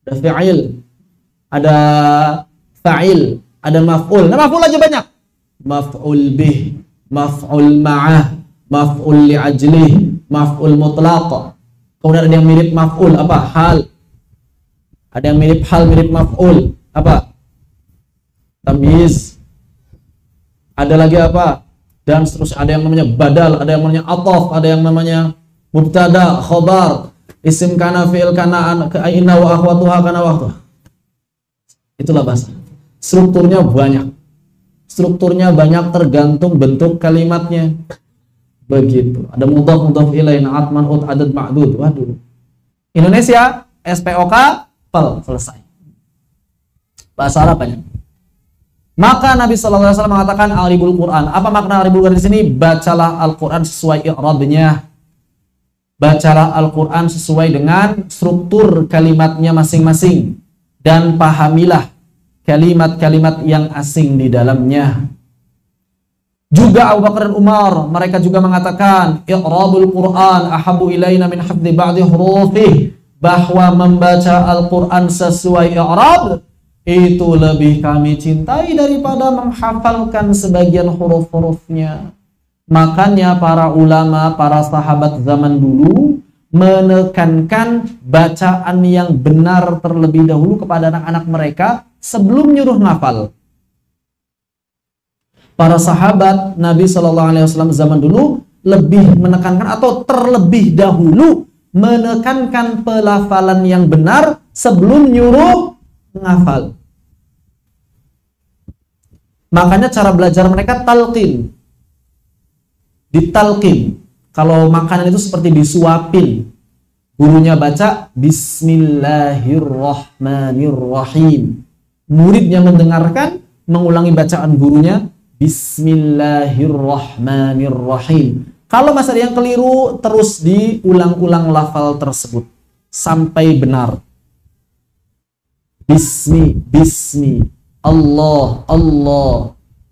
Ada fi'il, ada fa'il, ada maf'ul. Nah, maf'ul aja banyak. Maf'ul bih, maf'ul ma'ah, maf'ul li'ajlih, maf'ul mutlaq. Kemudian ada yang mirip maf'ul, apa? Hal. Ada yang mirip hal, mirip maf'ul, apa? Tamyiz. Ada lagi apa? Dan seterusnya. Ada yang namanya badal, ada yang namanya ataf, ada yang namanya mubtada, khobar, isim kana, fi'il kana, inna wa akhwatuha kana wa akhwatuha. Itulah bahasa. Strukturnya banyak. Strukturnya banyak tergantung bentuk kalimatnya. Begitu. Ada mudhaf, mudhaf ilaih, na'at, man'ut, adad, ma'dud. Waduh. Indonesia, SPOK, pel, selesai. Bahasa Arab banyak. Maka Nabi SAW mengatakan a'ribul Quran. Apa makna a'ribul Quran di sini? Bacalah Al-Quran sesuai i'rabnya. Bacalah Al-Quran sesuai dengan struktur kalimatnya masing-masing. Dan pahamilah kalimat-kalimat yang asing di dalamnya. Juga Abu Bakar dan Umar, mereka juga mengatakan i'rabul Quran ahabbu ilaina min hafdhi ba'di hurufih. Bahwa membaca Al-Quran sesuai i'rab itu lebih kami cintai daripada menghafalkan sebagian huruf-hurufnya. Makanya para ulama, para sahabat zaman dulu menekankan bacaan yang benar terlebih dahulu kepada anak-anak mereka sebelum nyuruh ngafal. Para sahabat Nabi SAW zaman dulu lebih menekankan atau terlebih dahulu menekankan pelafalan yang benar sebelum nyuruh ngafal. Makanya cara belajar mereka talqin. Ditalqin. Kalau makanan itu seperti disuapin. Gurunya baca Bismillahirrahmanirrahim. Murid yang mendengarkan mengulangi bacaan gurunya Bismillahirrahmanirrahim. Kalau masih ada yang keliru, terus diulang-ulang lafal tersebut sampai benar. bismi, Allah,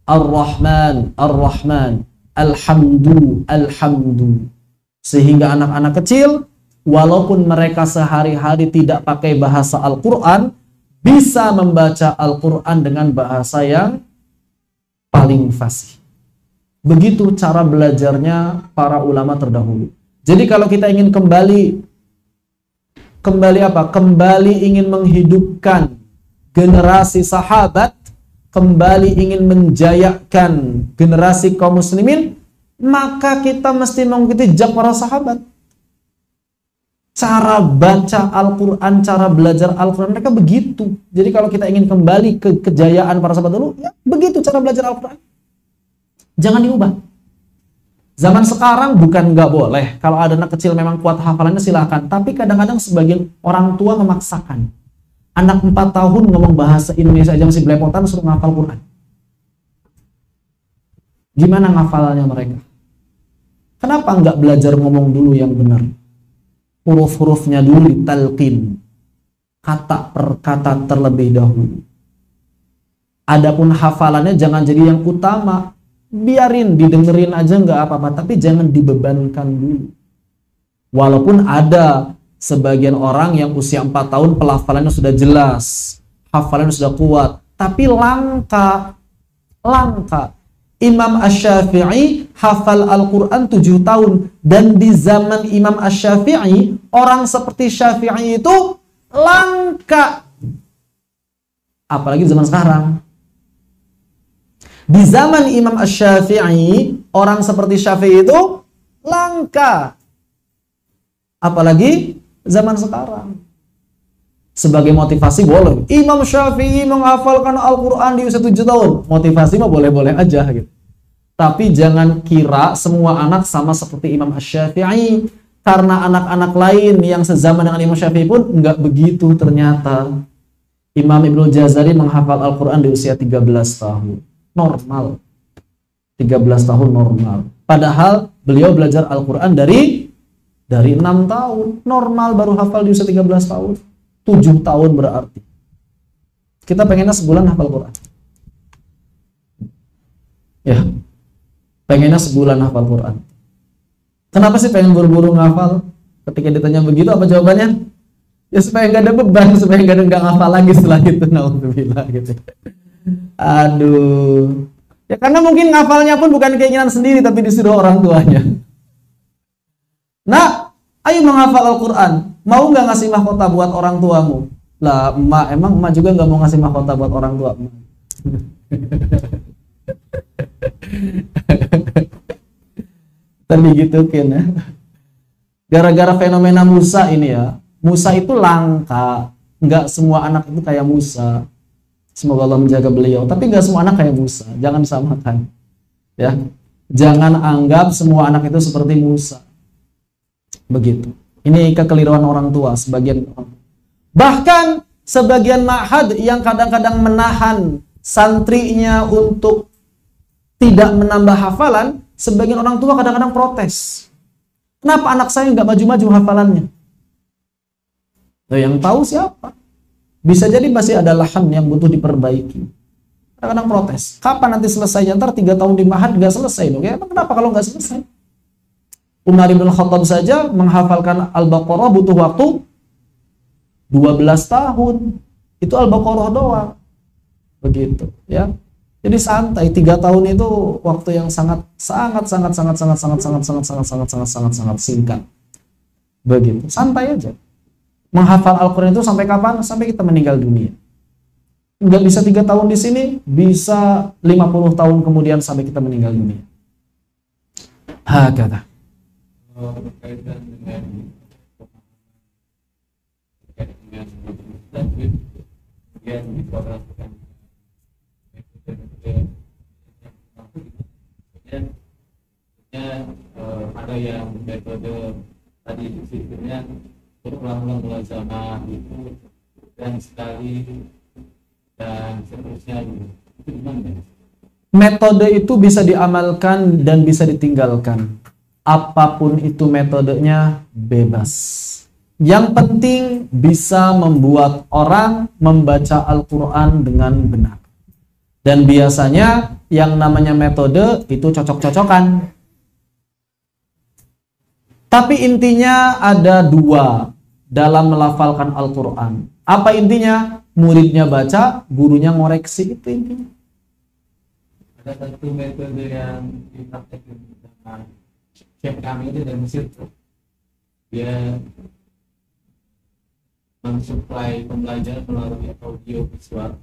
Ar-Rahman, alhamdu. Sehingga anak-anak kecil, walaupun mereka sehari-hari tidak pakai bahasa Al-Quran, bisa membaca Al-Quran dengan bahasa yang paling fasih. Begitu cara belajarnya para ulama terdahulu. Jadi kalau kita ingin kembali ingin menghidupkan generasi sahabat, kembali ingin menjayakan generasi kaum muslimin, maka kita mesti mengikuti jejak para sahabat. Cara baca Al-Quran, cara belajar Al-Quran mereka begitu. Jadi kalau kita ingin kembali ke kejayaan para sahabat dulu, ya begitu cara belajar Al-Quran. Jangan diubah. Zaman sekarang bukan nggak boleh. Kalau ada anak kecil memang kuat hafalannya silahkan. Tapi kadang-kadang sebagian orang tua memaksakan. Anak 4 tahun ngomong bahasa Indonesia aja masih belepotan suruh ngafal Quran. Gimana ngafalnya mereka? Kenapa nggak belajar ngomong dulu yang benar? Huruf-hurufnya dulu ditalqin. Kata per kata terlebih dahulu. Adapun hafalannya jangan jadi yang utama. Biarin, didengerin aja nggak apa-apa, tapi jangan dibebankan dulu. Walaupun ada sebagian orang yang usia 4 tahun pelafalannya sudah jelas, hafalannya sudah kuat, tapi langka. Imam Asy-Syafi'i hafal Al-Quran 7 tahun, dan di zaman Imam Asy-Syafi'i orang seperti Syafi'i itu langka. Apalagi zaman sekarang. Di zaman Imam Asy-Syafi'i, orang seperti Syafi'i itu langka. Apalagi zaman sekarang. Sebagai motivasi boleh. Imam Syafi'i menghafalkan Al-Quran di usia 7 tahun. Motivasi mah boleh-boleh aja gitu. Tapi jangan kira semua anak sama seperti Imam Asy-Syafi'i. Karena anak-anak lain yang sezaman dengan Imam Syafi'i pun nggak begitu ternyata. Imam Ibnu Jazari menghafal Al-Quran di usia 13 tahun. Normal. 13 tahun normal. Padahal beliau belajar Al-Quran dari 6 tahun. Normal baru hafal di usia 13 tahun. 7 tahun berarti. Kita pengennya sebulan hafal Quran. Ya. Pengennya sebulan hafal Quran. Kenapa sih pengen buru-buru ngafal? Ketika ditanya begitu apa jawabannya? Ya supaya nggak ada beban, supaya nggak ngafal lagi setelah itu. Naudzubillah gitu. Aduh. Ya karena mungkin ngafalnya pun bukan keinginan sendiri, tapi disuruh orang tuanya. Nah, ayo menghafal Al-Quran. Mau nggak ngasih mahkota buat orang tuamu? Lah, emang emak juga nggak mau ngasih mahkota buat orang tua. Tapi gitu kan ya. Gara-gara fenomena Musa ini ya. Musa itu langka. Nggak semua anak itu kayak Musa. Semoga Allah menjaga beliau. Tapi nggak semua anak kayak Musa. Jangan samakan. Ya. Jangan anggap semua anak itu seperti Musa. Begitu. Ini kekeliruan orang tua. Sebagian orang. Bahkan sebagian ma'had yang kadang-kadang menahan santrinya untuk tidak menambah hafalan. Sebagian orang tua kadang-kadang protes. Kenapa anak saya nggak maju-maju hafalannya? Nah, yang tahu siapa? Bisa jadi masih ada lahan yang butuh diperbaiki. Kadang-kadang protes. Kapan nanti selesainya? Ntar 3 tahun di Ma'had nggak selesai. Oke? Kenapa kalau nggak selesai? Umar bin Khattab saja menghafalkan Al-Baqarah butuh waktu 12 tahun. Itu Al-Baqarah doang. Begitu. Ya. Jadi santai. 3 tahun itu waktu yang sangat singkat. Begitu. Santai aja. Menghafal Al-Quran itu sampai kapan? Sampai kita meninggal dunia. Nggak bisa 3 tahun di sini, bisa 50 tahun kemudian sampai kita meninggal dunia. Hakata. Berkaitan dengan yang diperhatikan ada yang metode tadi sistemnya berulang-ulang mulazamah itu dan sekali dan seterusnya itu gimana? Metode itu bisa diamalkan dan bisa ditinggalkan. Apapun itu metodenya bebas. Yang penting bisa membuat orang membaca Al-Quran dengan benar. Dan biasanya yang namanya metode itu cocok-cocokan. Tapi intinya ada dua dalam melafalkan Al-Quran. Apa intinya? Muridnya baca, gurunya ngoreksi, itu intinya. Ada satu metode yang dipraktekkan sama chef kami itu dari Mesir. Dia mensuplai pembelajaran melalui audio visual.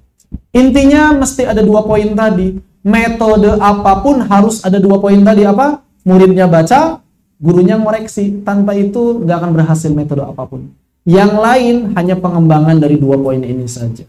Intinya mesti ada dua poin tadi. Metode apapun harus ada dua poin tadi. Apa? Muridnya baca, gurunya ngoreksi. Tanpa itu nggak akan berhasil metode apapun. Yang lain hanya pengembangan dari dua poin ini saja.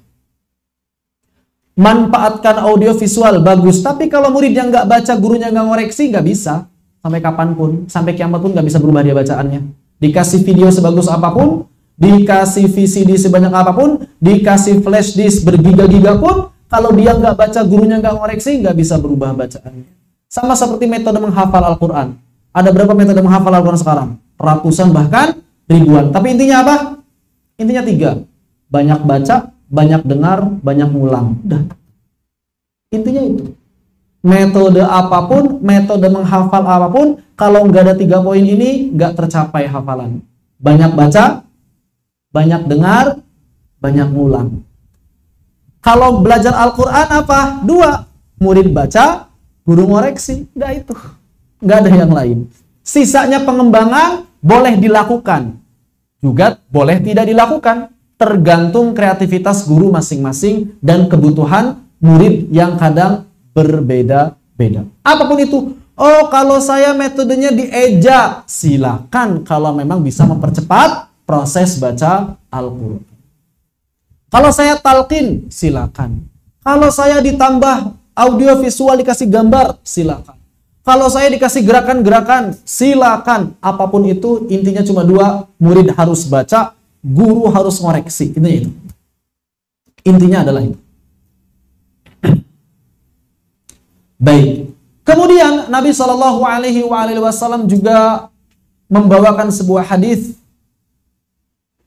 Manfaatkan audio visual bagus, tapi kalau murid yang nggak baca, gurunya nggak ngoreksi, nggak bisa. Sampai kapanpun, sampai kiamat pun nggak bisa berubah dia bacaannya. Dikasih video sebagus apapun, dikasih VCD sebanyak apapun, dikasih flash disk bergiga-giga pun, kalau dia nggak baca, gurunya nggak ngoreksi, nggak bisa berubah bacaannya. Sama seperti metode menghafal Al-Quran. Ada berapa metode menghafal Al-Quran sekarang? Ratusan bahkan ribuan. Tapi intinya apa? Intinya tiga. Banyak baca, banyak dengar, banyak ngulang. Udah. Intinya itu. Metode apapun, metode menghafal apapun, kalau nggak ada tiga poin ini, nggak tercapai hafalan. Banyak baca, banyak dengar, banyak ngulang. Kalau belajar Al-Quran apa? Dua. Murid baca, guru ngoreksi. Nggak itu. Nggak ada yang lain. Sisanya pengembangan boleh dilakukan. Juga boleh tidak dilakukan. Tergantung kreativitas guru masing-masing dan kebutuhan murid yang kadang berbeda-beda. Apapun itu. Oh, kalau saya metodenya dieja, silakan kalau memang bisa mempercepat proses baca Al-Quran. Kalau saya talqin, silakan. Kalau saya ditambah audio visual dikasih gambar, silakan. Kalau saya dikasih gerakan-gerakan, silakan. Apapun itu, intinya cuma dua, murid harus baca, guru harus ngoreksi. Intinya itu. Intinya adalah itu. Baik. Kemudian Nabi Shallallahu Alaihi Wasallam juga membawakan sebuah hadis.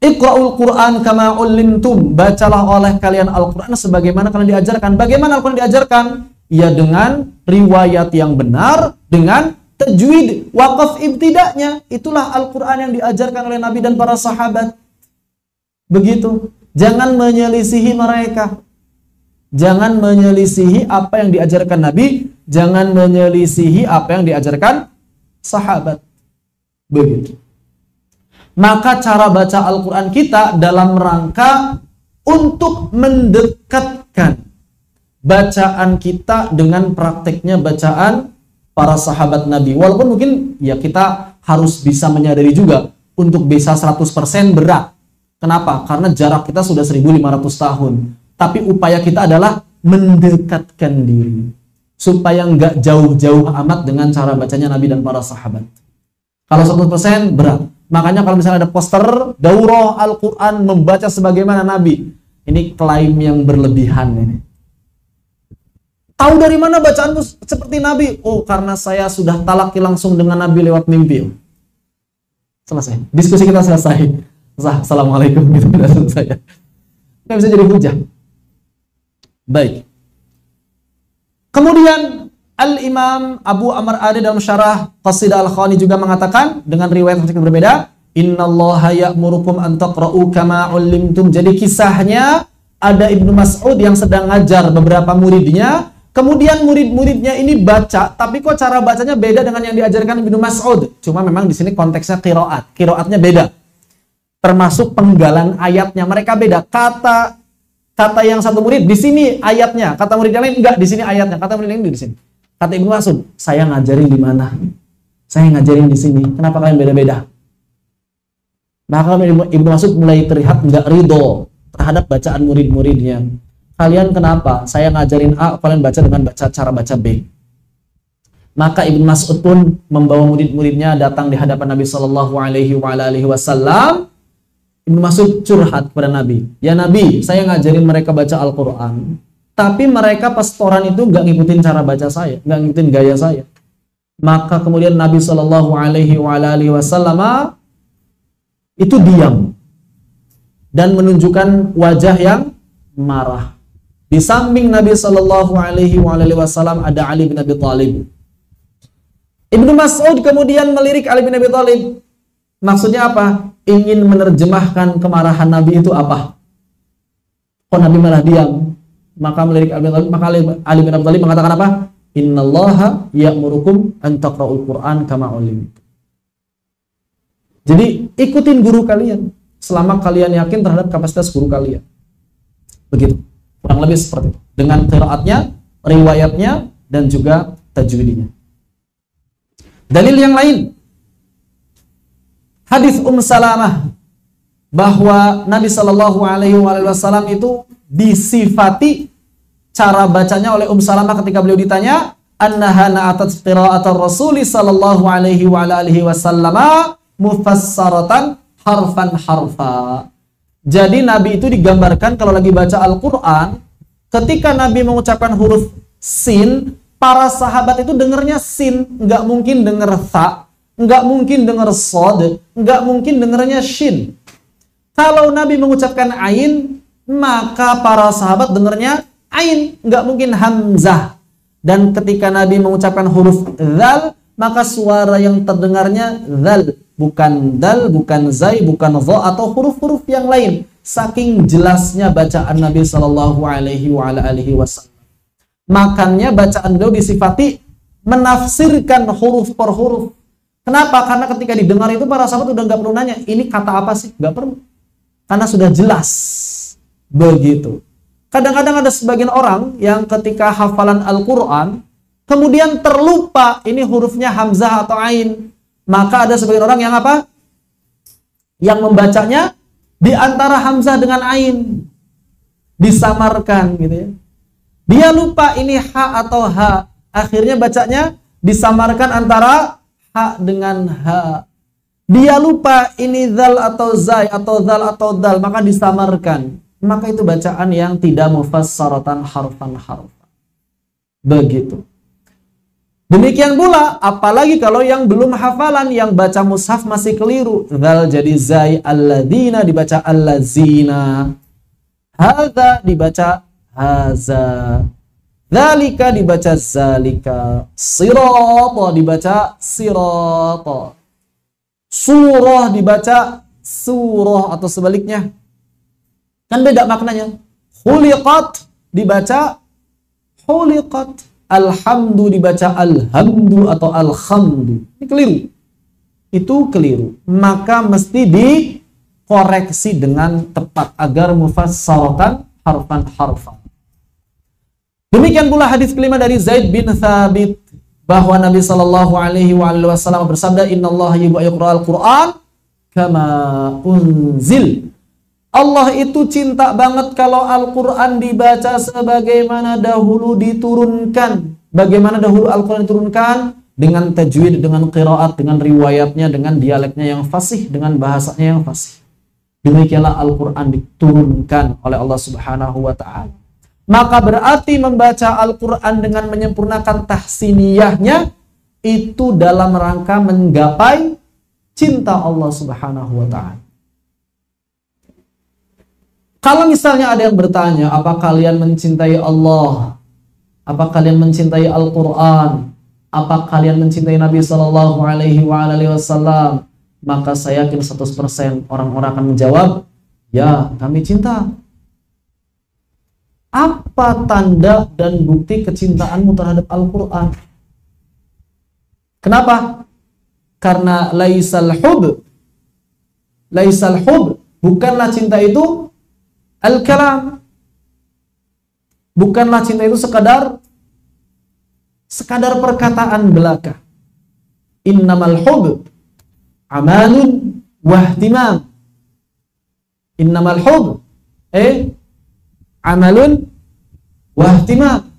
Iqra'ul Quran kama ullimtum. Bacalah oleh kalian Al-Quran sebagaimana kalian diajarkan. Bagaimana Al-Quran diajarkan? Ya dengan riwayat yang benar, dengan tajwid, waqaf ibtida'nya. Itulah Al-Quran yang diajarkan oleh Nabi dan para sahabat. Begitu. Jangan menyelisihi mereka. Jangan menyelisihi apa yang diajarkan Nabi. Jangan menyelisihi apa yang diajarkan sahabat. Begitu. Maka cara baca Al-Quran kita dalam rangka untuk mendekatkan bacaan kita dengan prakteknya bacaan para sahabat Nabi. Walaupun mungkin ya kita harus bisa menyadari juga untuk bisa 100% berat. Kenapa? Karena jarak kita sudah 1500 tahun. Tapi upaya kita adalah mendekatkan diri. Supaya nggak jauh-jauh amat dengan cara bacanya Nabi dan para sahabat. Kalau 100% berat. Makanya kalau misalnya ada poster daurah Al-Quran membaca sebagaimana Nabi. Ini klaim yang berlebihan ini. Tahu dari mana bacaanmu seperti Nabi? Oh, karena saya sudah talaki langsung dengan Nabi lewat mimpi. Selesai. Diskusi kita selesai. Assalamualaikum. Gitu sudah selesai. Nggak bisa jadi hujah. Baik. Kemudian Al-Imam Abu Amr Adi dalam syarah Qasidah Al-Khani juga mengatakan dengan riwayat yang sedikit berbeda, innallaha ya'murukum an taqra'u kama 'ullimtum. Jadi kisahnya ada Ibnu Mas'ud yang sedang ngajar beberapa muridnya, kemudian murid-muridnya ini baca, tapi kok cara bacanya beda dengan yang diajarkan Ibnu Mas'ud. Cuma memang di sini konteksnya qiraat, qiraatnya beda. Termasuk penggalan ayatnya mereka beda. Kata yang satu murid di sini ayatnya, kata murid yang lain enggak di sini ayatnya, kata murid yang lain di sini. Kata Ibnu Mas'ud, saya ngajarin di mana? Saya ngajarin di sini. Kenapa kalian beda-beda? Maka Ibnu Mas'ud mulai terlihat enggak ridho terhadap bacaan murid-muridnya. Kalian kenapa? Saya ngajarin A, kalian baca dengan cara baca B. Maka Ibnu Mas'ud pun membawa murid-muridnya datang di hadapan Nabi Shallallahu Alaihi Wasallam. Ibnu Mas'ud curhat kepada Nabi. Ya Nabi, saya ngajarin mereka baca Al-Quran. Tapi mereka pas setoran itu nggak ngikutin cara baca saya, nggak ngikutin gaya saya. Maka kemudian Nabi Shallallahu Alaihi Wasallam itu diam dan menunjukkan wajah yang marah. Di samping Nabi Shallallahu Alaihi Wasallam ada Ali bin Abi Thalib. Ibnu Mas'ud kemudian melirik Ali bin Abi Thalib. Maksudnya apa? Ingin menerjemahkan kemarahan Nabi itu apa? Kok Nabi malah diam? Maka melirik Ali bin Abi Thalib. Maka Ali bin Abi Thalib mengatakan apa? Innallaha ya'murukum an taqra'ul Qur'an kama ulim. Jadi ikutin guru kalian selama kalian yakin terhadap kapasitas guru kalian. Begitu. Kurang lebih seperti itu. Dengan qiraatnya, riwayatnya, dan juga tajwidinya. Dalil yang lain. Hadis Salamah bahwa Nabi Shallallahu Alaihi Wasallam itu disifati cara bacanya oleh Salamah ketika beliau ditanya, annaha na'atat qira'atar Rasul Shallallahu Alaihi Wasallam mufassaratan harfan harfa. Jadi Nabi itu digambarkan kalau lagi baca Al-Quran, ketika Nabi mengucapkan huruf sin, para sahabat itu dengernya sin, nggak mungkin denger tha, nggak mungkin denger sod, nggak mungkin dengernya shin. Kalau Nabi mengucapkan ain, maka para sahabat dengernya ain, nggak mungkin hamzah. Dan ketika Nabi mengucapkan huruf dzal, maka suara yang terdengarnya dzal, bukan dal, bukan zai, bukan dha atau huruf-huruf yang lain. Saking jelasnya bacaan Nabi Shallallahu Alaihi Wasallam. Makanya bacaan beliau disifati menafsirkan huruf per huruf. Kenapa? Karena ketika didengar itu para sahabat udah nggak perlu nanya, ini kata apa sih? Nggak perlu. Karena sudah jelas. Begitu. Kadang-kadang ada sebagian orang yang ketika hafalan Al-Quran, kemudian terlupa ini hurufnya hamzah atau ain. Maka ada sebagian orang yang apa? Yang membacanya di antara hamzah dengan ain. Disamarkan gitu ya. Dia lupa ini ha atau ha. Akhirnya bacanya disamarkan antara ha dengan ha. Dia lupa ini zal atau zai atau zal atau dal, maka disamarkan. Maka itu bacaan yang tidak mufassaratan harfan harfan. Begitu. Demikian pula, apalagi kalau yang belum hafalan, yang baca mushaf masih keliru. Zal jadi zai, alladzina dibaca allazina. Hadza dibaca haza. Dzalika dibaca zalika. Sirata dibaca sirata. Surah dibaca surah atau sebaliknya. Kan beda maknanya. Khuliqat dibaca khuliqat. Alhamdu dibaca alhamdu atau alhamdu. Ini keliru. Itu keliru. Maka mesti dikoreksi dengan tepat agar mufassaratan harfan harfan. Demikian pula hadis kelima dari Zaid bin Thabit bahwa Nabi Shallallahu Alaihi Wasallam bersabda, Innallaha yuqra'ul Qur'an kama unzil. Allah itu cinta banget kalau Al-Quran dibaca sebagaimana dahulu diturunkan. Bagaimana dahulu Al-Quran diturunkan? Dengan tajwid, dengan qiraat, dengan riwayatnya, dengan dialeknya yang fasih, dengan bahasanya yang fasih. Demikianlah Al-Quran diturunkan oleh Allah Subhanahu wa Ta'ala. Maka berarti membaca Al-Quran dengan menyempurnakan tahsiniyahnya itu dalam rangka menggapai cinta Allah Subhanahu wa Ta'ala. Kalau misalnya ada yang bertanya, apa kalian mencintai Allah? Apa kalian mencintai Al-Quran? Apa kalian mencintai Nabi Sallallahu Alaihi Wasallam? Maka saya yakin 100% orang-orang akan menjawab, ya kami cinta. Apa tanda dan bukti kecintaanmu terhadap Al-Quran? Kenapa? Karena laisal hub, bukanlah cinta itu al-kalam. Bukanlah cinta itu sekadar perkataan belaka. Innamal hub amalun wahtimam. Innamal hub amalun wahtimam.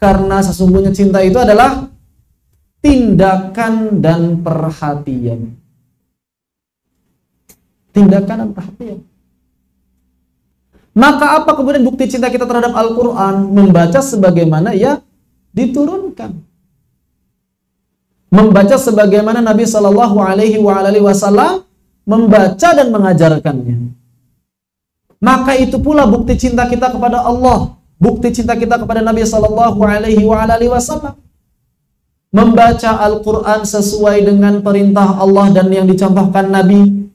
Karena sesungguhnya cinta itu adalah tindakan dan perhatian. Tindakan dan perhatian. Maka apa kemudian bukti cinta kita terhadap Al-Quran? Membaca sebagaimana ya diturunkan. Membaca sebagaimana Nabi Sallallahu Alaihi Wasallam membaca dan mengajarkannya. Maka itu pula bukti cinta kita kepada Allah, bukti cinta kita kepada Nabi sallallahu alaihi wasallam. Membaca Al-Qur'an sesuai dengan perintah Allah dan yang dicontohkan Nabi.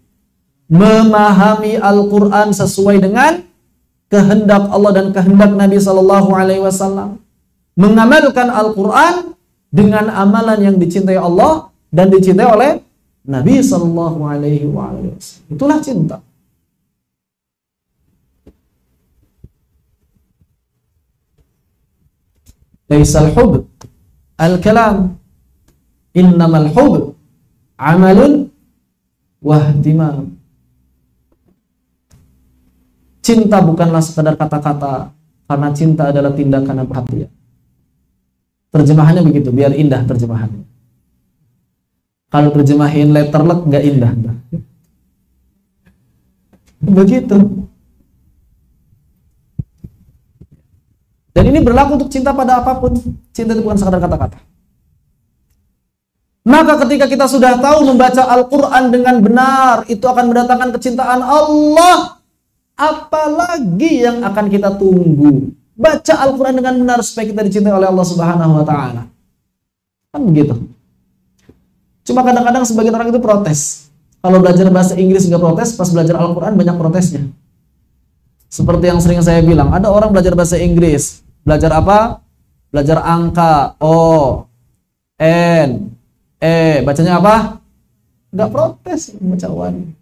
Memahami Al-Qur'an sesuai dengan kehendak Allah dan kehendak Nabi sallallahu alaihi wasallam. Mengamalkan Al-Qur'an dengan amalan yang dicintai Allah dan dicintai oleh Nabi sallallahu alaihi wasallam. Itulah cinta. Laisal hub al-kalam, innamal hub amalun wahtimam. Cinta bukanlah sekadar kata-kata, karena cinta adalah tindakan dan perhatian. Terjemahannya begitu, biar indah terjemahannya. Kalau terjemahin letterlek nggak indah. Begitu. Dan ini berlaku untuk cinta pada apapun. Cinta itu bukan sekadar kata-kata. Maka ketika kita sudah tahu membaca Al-Quran dengan benar, itu akan mendatangkan kecintaan Allah. Apalagi yang akan kita tunggu? Baca Al-Quran dengan benar supaya kita dicintai oleh Allah Subhanahu wa Ta'ala. Kan begitu. Cuma kadang-kadang sebagian orang itu protes. Kalau belajar bahasa Inggris nggak protes, pas belajar Al-Quran banyak protesnya. Seperti yang sering saya bilang, ada orang belajar bahasa Inggris. Belajar apa? Belajar angka. O, N, E. Bacanya apa? Nggak protes bacaan.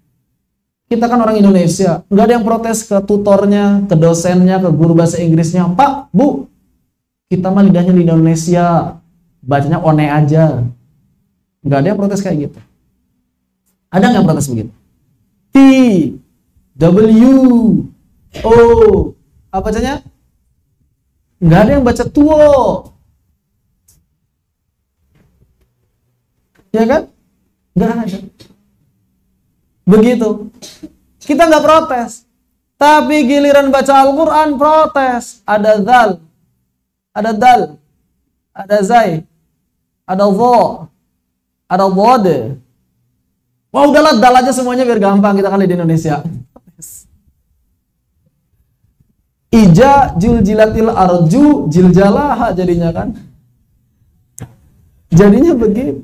Kita kan orang Indonesia. Nggak ada yang protes ke tutornya, ke dosennya, ke guru bahasa Inggrisnya. Pak, Bu, kita mah lidahnya di Indonesia. Bacanya one aja. Nggak ada yang protes kayak gitu. Ada nggak yang protes begitu? T, W, O. Apa bacanya? Nggak ada yang baca tuo. Ya kan? Nggak ada. Begitu. Kita nggak protes. Tapi giliran baca Al-Quran protes. Ada zal, ada dal, ada zai, ada dho, ada dhode. Wah udahlah dal aja semuanya biar gampang, kita kan di Indonesia. Ija jiljilatil arju jiljalaha jadinya kan. Jadinya begitu.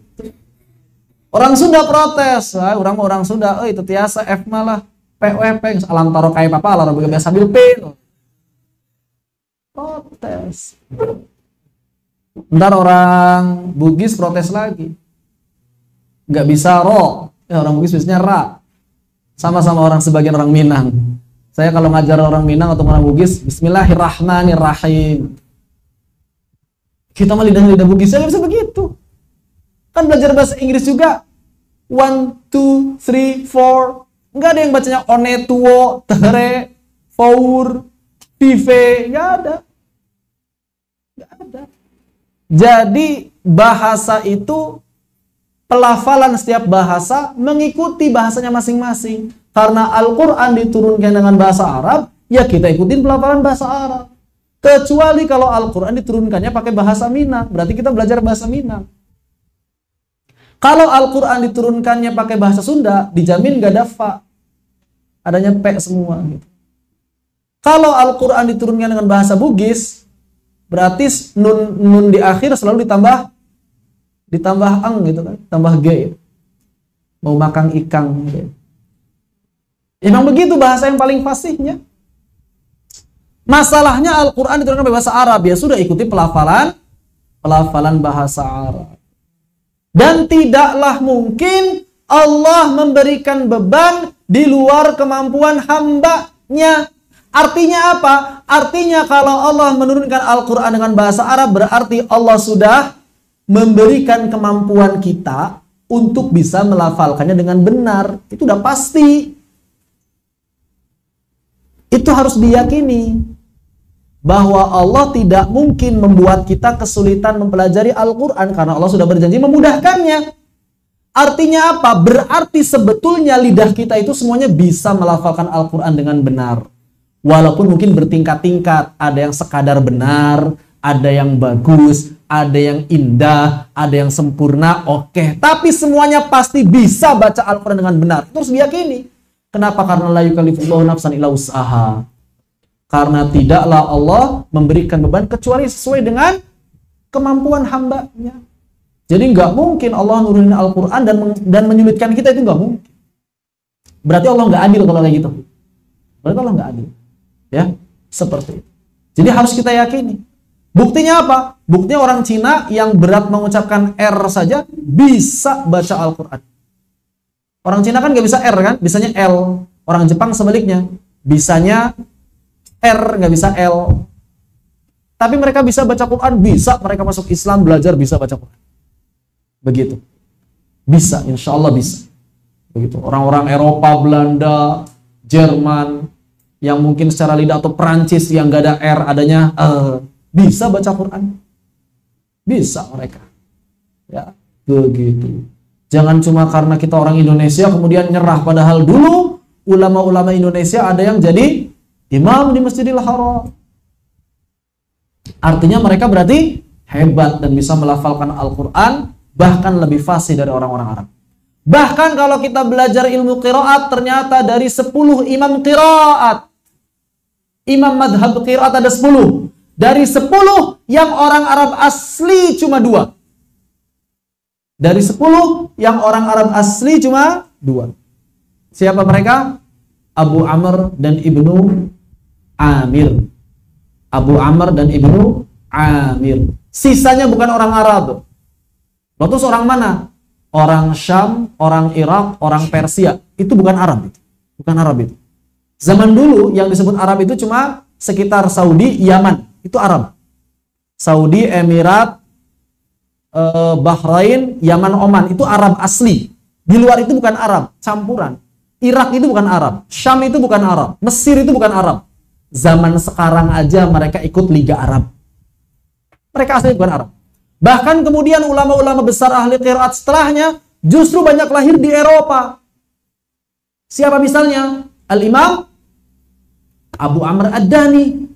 Orang Sunda protes. Orang Sunda, itu tiasa F malah PWP alam taro kayak apa alam biasa bil P. Protes. Ntar orang Bugis protes lagi. Nggak bisa ro. Ya orang Bugis biasanya ra. Sama-sama orang sebagian orang Minang. Saya kalau ngajar orang Minang atau orang Bugis, Bismillahirrahmanirrahim. Kita mah lidah Bugis, saya nggak bisa begitu. Kan belajar bahasa Inggris juga. 1, 2, 3, 4. Nggak ada yang bacanya one, tuo, tere, four, pive. Nggak ada. Nggak ada. Jadi bahasa itu, pelafalan setiap bahasa mengikuti bahasanya masing-masing. Karena Al-Quran diturunkan dengan bahasa Arab, ya kita ikutin pelafalan bahasa Arab. Kecuali kalau Al-Quran diturunkannya pakai bahasa Minang, berarti kita belajar bahasa Minang. Kalau Al-Quran diturunkannya pakai bahasa Sunda, dijamin gak ada fa. Adanya pe semua. Gitu. Kalau Al-Quran diturunkan dengan bahasa Bugis, berarti nun di akhir selalu ditambah ang gitu kan, tambah g. Mau makan ikang gitu. Emang begitu bahasa yang paling fasihnya. Masalahnya Al-Quran diturunkan bahasa Arab, ya sudah ikuti pelafalan bahasa Arab. Dan tidaklah mungkin Allah memberikan beban di luar kemampuan hambanya. Artinya apa? Artinya kalau Allah menurunkan Al-Quran dengan bahasa Arab, berarti Allah sudah memberikan kemampuan kita untuk bisa melafalkannya dengan benar. Itu udah pasti. Itu harus diyakini bahwa Allah tidak mungkin membuat kita kesulitan mempelajari Al-Quran karena Allah sudah berjanji memudahkannya. Artinya apa? Berarti sebetulnya lidah kita itu semuanya bisa melafalkan Al-Quran dengan benar. Walaupun mungkin bertingkat-tingkat, ada yang sekadar benar, ada yang bagus, ada yang indah, ada yang sempurna, oke. Tapi semuanya pasti bisa baca Al-Quran dengan benar. Itu harus diyakini. Kenapa? Karena la yukallifullahu nafsan illa wus'aha. Karena tidaklah Allah memberikan beban kecuali sesuai dengan kemampuan hambanya. Jadi nggak mungkin Allah nurunin Al-Quran dan menyulitkan kita, itu nggak mungkin. Berarti Allah nggak adil kalau kayak gitu. Berarti Allah nggak adil. Ya, seperti itu. Jadi harus kita yakini. Buktinya apa? Buktinya orang Cina yang berat mengucapkan R saja bisa baca Al-Quran. Orang Cina kan nggak bisa R kan? Bisanya L. Orang Jepang sebaliknya. Bisanya R, nggak bisa L. Tapi mereka bisa baca Quran, bisa. Mereka masuk Islam, belajar, bisa baca Quran. Begitu. Bisa, insya Allah bisa. Begitu. Orang-orang Eropa, Belanda, Jerman, yang mungkin secara lidah, atau Perancis yang nggak ada R, adanya bisa baca Quran. Bisa mereka. Ya, begitu. Jangan cuma karena kita orang Indonesia kemudian nyerah, padahal dulu ulama-ulama Indonesia ada yang jadi imam di Masjidil Haram. Artinya mereka berarti hebat dan bisa melafalkan Al-Quran bahkan lebih fasih dari orang-orang Arab. Bahkan kalau kita belajar ilmu qiraat, ternyata dari 10 imam qiraat, imam madhab qiraat ada 10. Dari 10 yang orang Arab asli cuma 2. Dari 10 yang orang Arab asli cuma 2. Siapa mereka? Abu Amr dan Ibnu Amir. Abu Amr dan Ibnu Amir. Sisanya bukan orang Arab. Lalu orang mana? Orang Syam, orang Irak, orang Persia. Itu bukan Arab. Bukan Arab itu. Zaman dulu yang disebut Arab itu cuma sekitar Saudi, Yaman. Itu Arab. Saudi, Emirat, Bahrain, Yaman, Oman. Itu Arab asli. Di luar itu bukan Arab. Campuran. Irak itu bukan Arab. Syam itu bukan Arab. Mesir itu bukan Arab. Zaman sekarang aja mereka ikut Liga Arab. Mereka asli bukan Arab. Bahkan kemudian ulama-ulama besar ahli qiraat setelahnya justru banyak lahir di Eropa. Siapa misalnya? Al-Imam Abu Amr Ad-Dani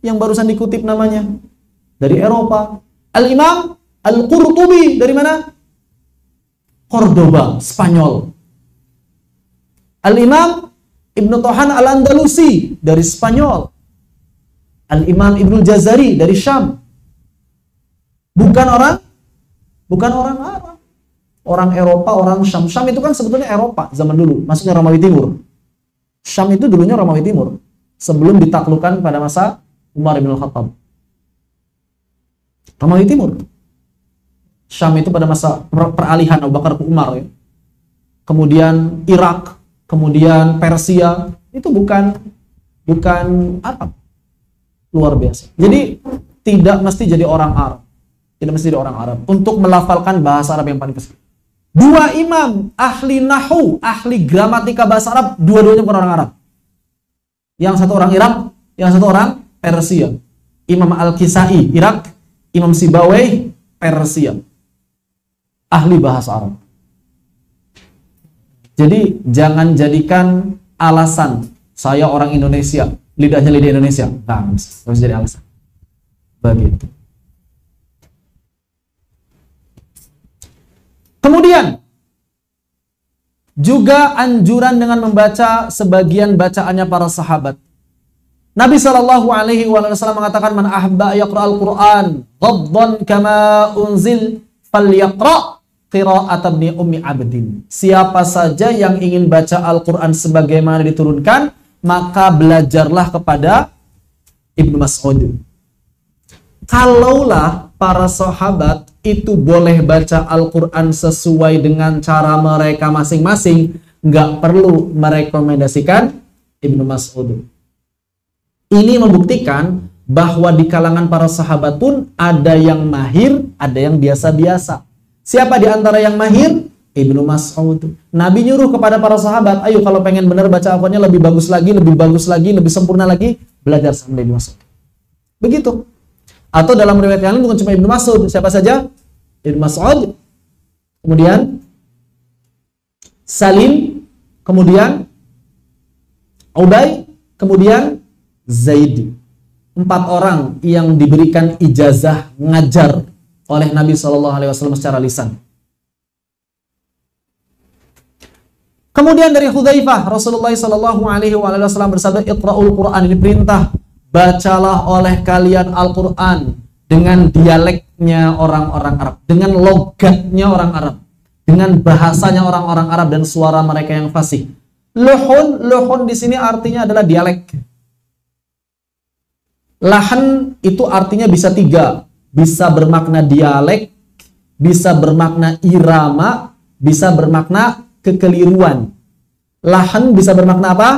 yang barusan dikutip namanya dari Eropa. Al-Imam Al-Qurtubi dari mana? Cordoba, Spanyol. Al-Imam Ibnu Tohan Al-Andalusi dari Spanyol. Al-Imam Ibnu Jazari dari Syam. Bukan orang Arab. Orang Eropa, orang Syam. Syam itu kan sebetulnya Eropa zaman dulu, maksudnya Romawi Timur. Syam itu dulunya Romawi Timur sebelum ditaklukkan pada masa Umar bin Khattab. Romawi Timur. Syam itu pada masa peralihan Abu Bakar ke Umar ya. Kemudian Irak, kemudian Persia, itu bukan Arab. Luar biasa. Jadi tidak mesti jadi orang Arab. Tidak mesti jadi orang Arab untuk melafalkan bahasa Arab yang paling fasih. 2 imam ahli nahu, ahli gramatika bahasa Arab, dua-duanya bukan orang Arab. Yang satu orang Irak, yang satu orang Persia. Imam Al-Kisai Irak, Imam Sibawayh Persia. Ahli bahasa Arab. Jadi jangan jadikan alasan saya orang Indonesia, lidahnya lidah Indonesia. Nah, harus jadi alasan. Begitu. Kemudian juga anjuran dengan membaca sebagian bacaannya para sahabat. Nabi Shallallahu Alaihi Wasallam mengatakan, "Man ahabba yaqra'al Qur'an ghaddan kama unzil falyaqra' qira'at ibni ummi abdin." Siapa saja yang ingin baca Al-Quran sebagaimana diturunkan, maka belajarlah kepada Ibnu Mas'ud. Kalaulah para sahabat itu boleh baca Al-Quran sesuai dengan cara mereka masing-masing, nggak perlu merekomendasikan Ibnu Mas'ud. Ini membuktikan bahwa di kalangan para sahabat pun ada yang mahir, ada yang biasa-biasa. Siapa di antara yang mahir? Ibnu Mas'ud. Nabi nyuruh kepada para sahabat, ayo kalau pengen benar baca Al-Qurannya lebih bagus lagi, lebih sempurna lagi, belajar sama Ibnu Mas'ud. Begitu. Atau dalam riwayat yang lain bukan cuma Ibnu Mas'ud, siapa saja? Ibnu Mas'ud, kemudian Salim, kemudian Ubay, kemudian Zaid. 4 orang yang diberikan ijazah ngajar oleh Nabi SAW secara lisan. Kemudian dari Hudzaifah, Rasulullah SAW bersabda, "Iqra'ul Qur'an", ini perintah, bacalah oleh kalian Al-Qur'an dengan dialeknya orang-orang Arab, dengan logatnya orang Arab, dengan bahasanya orang-orang Arab dan suara mereka yang fasih. Luhun di sini artinya adalah dialek. Lahan itu artinya bisa 3, bisa bermakna dialek, bisa bermakna irama, bisa bermakna kekeliruan. Lahan bisa bermakna apa?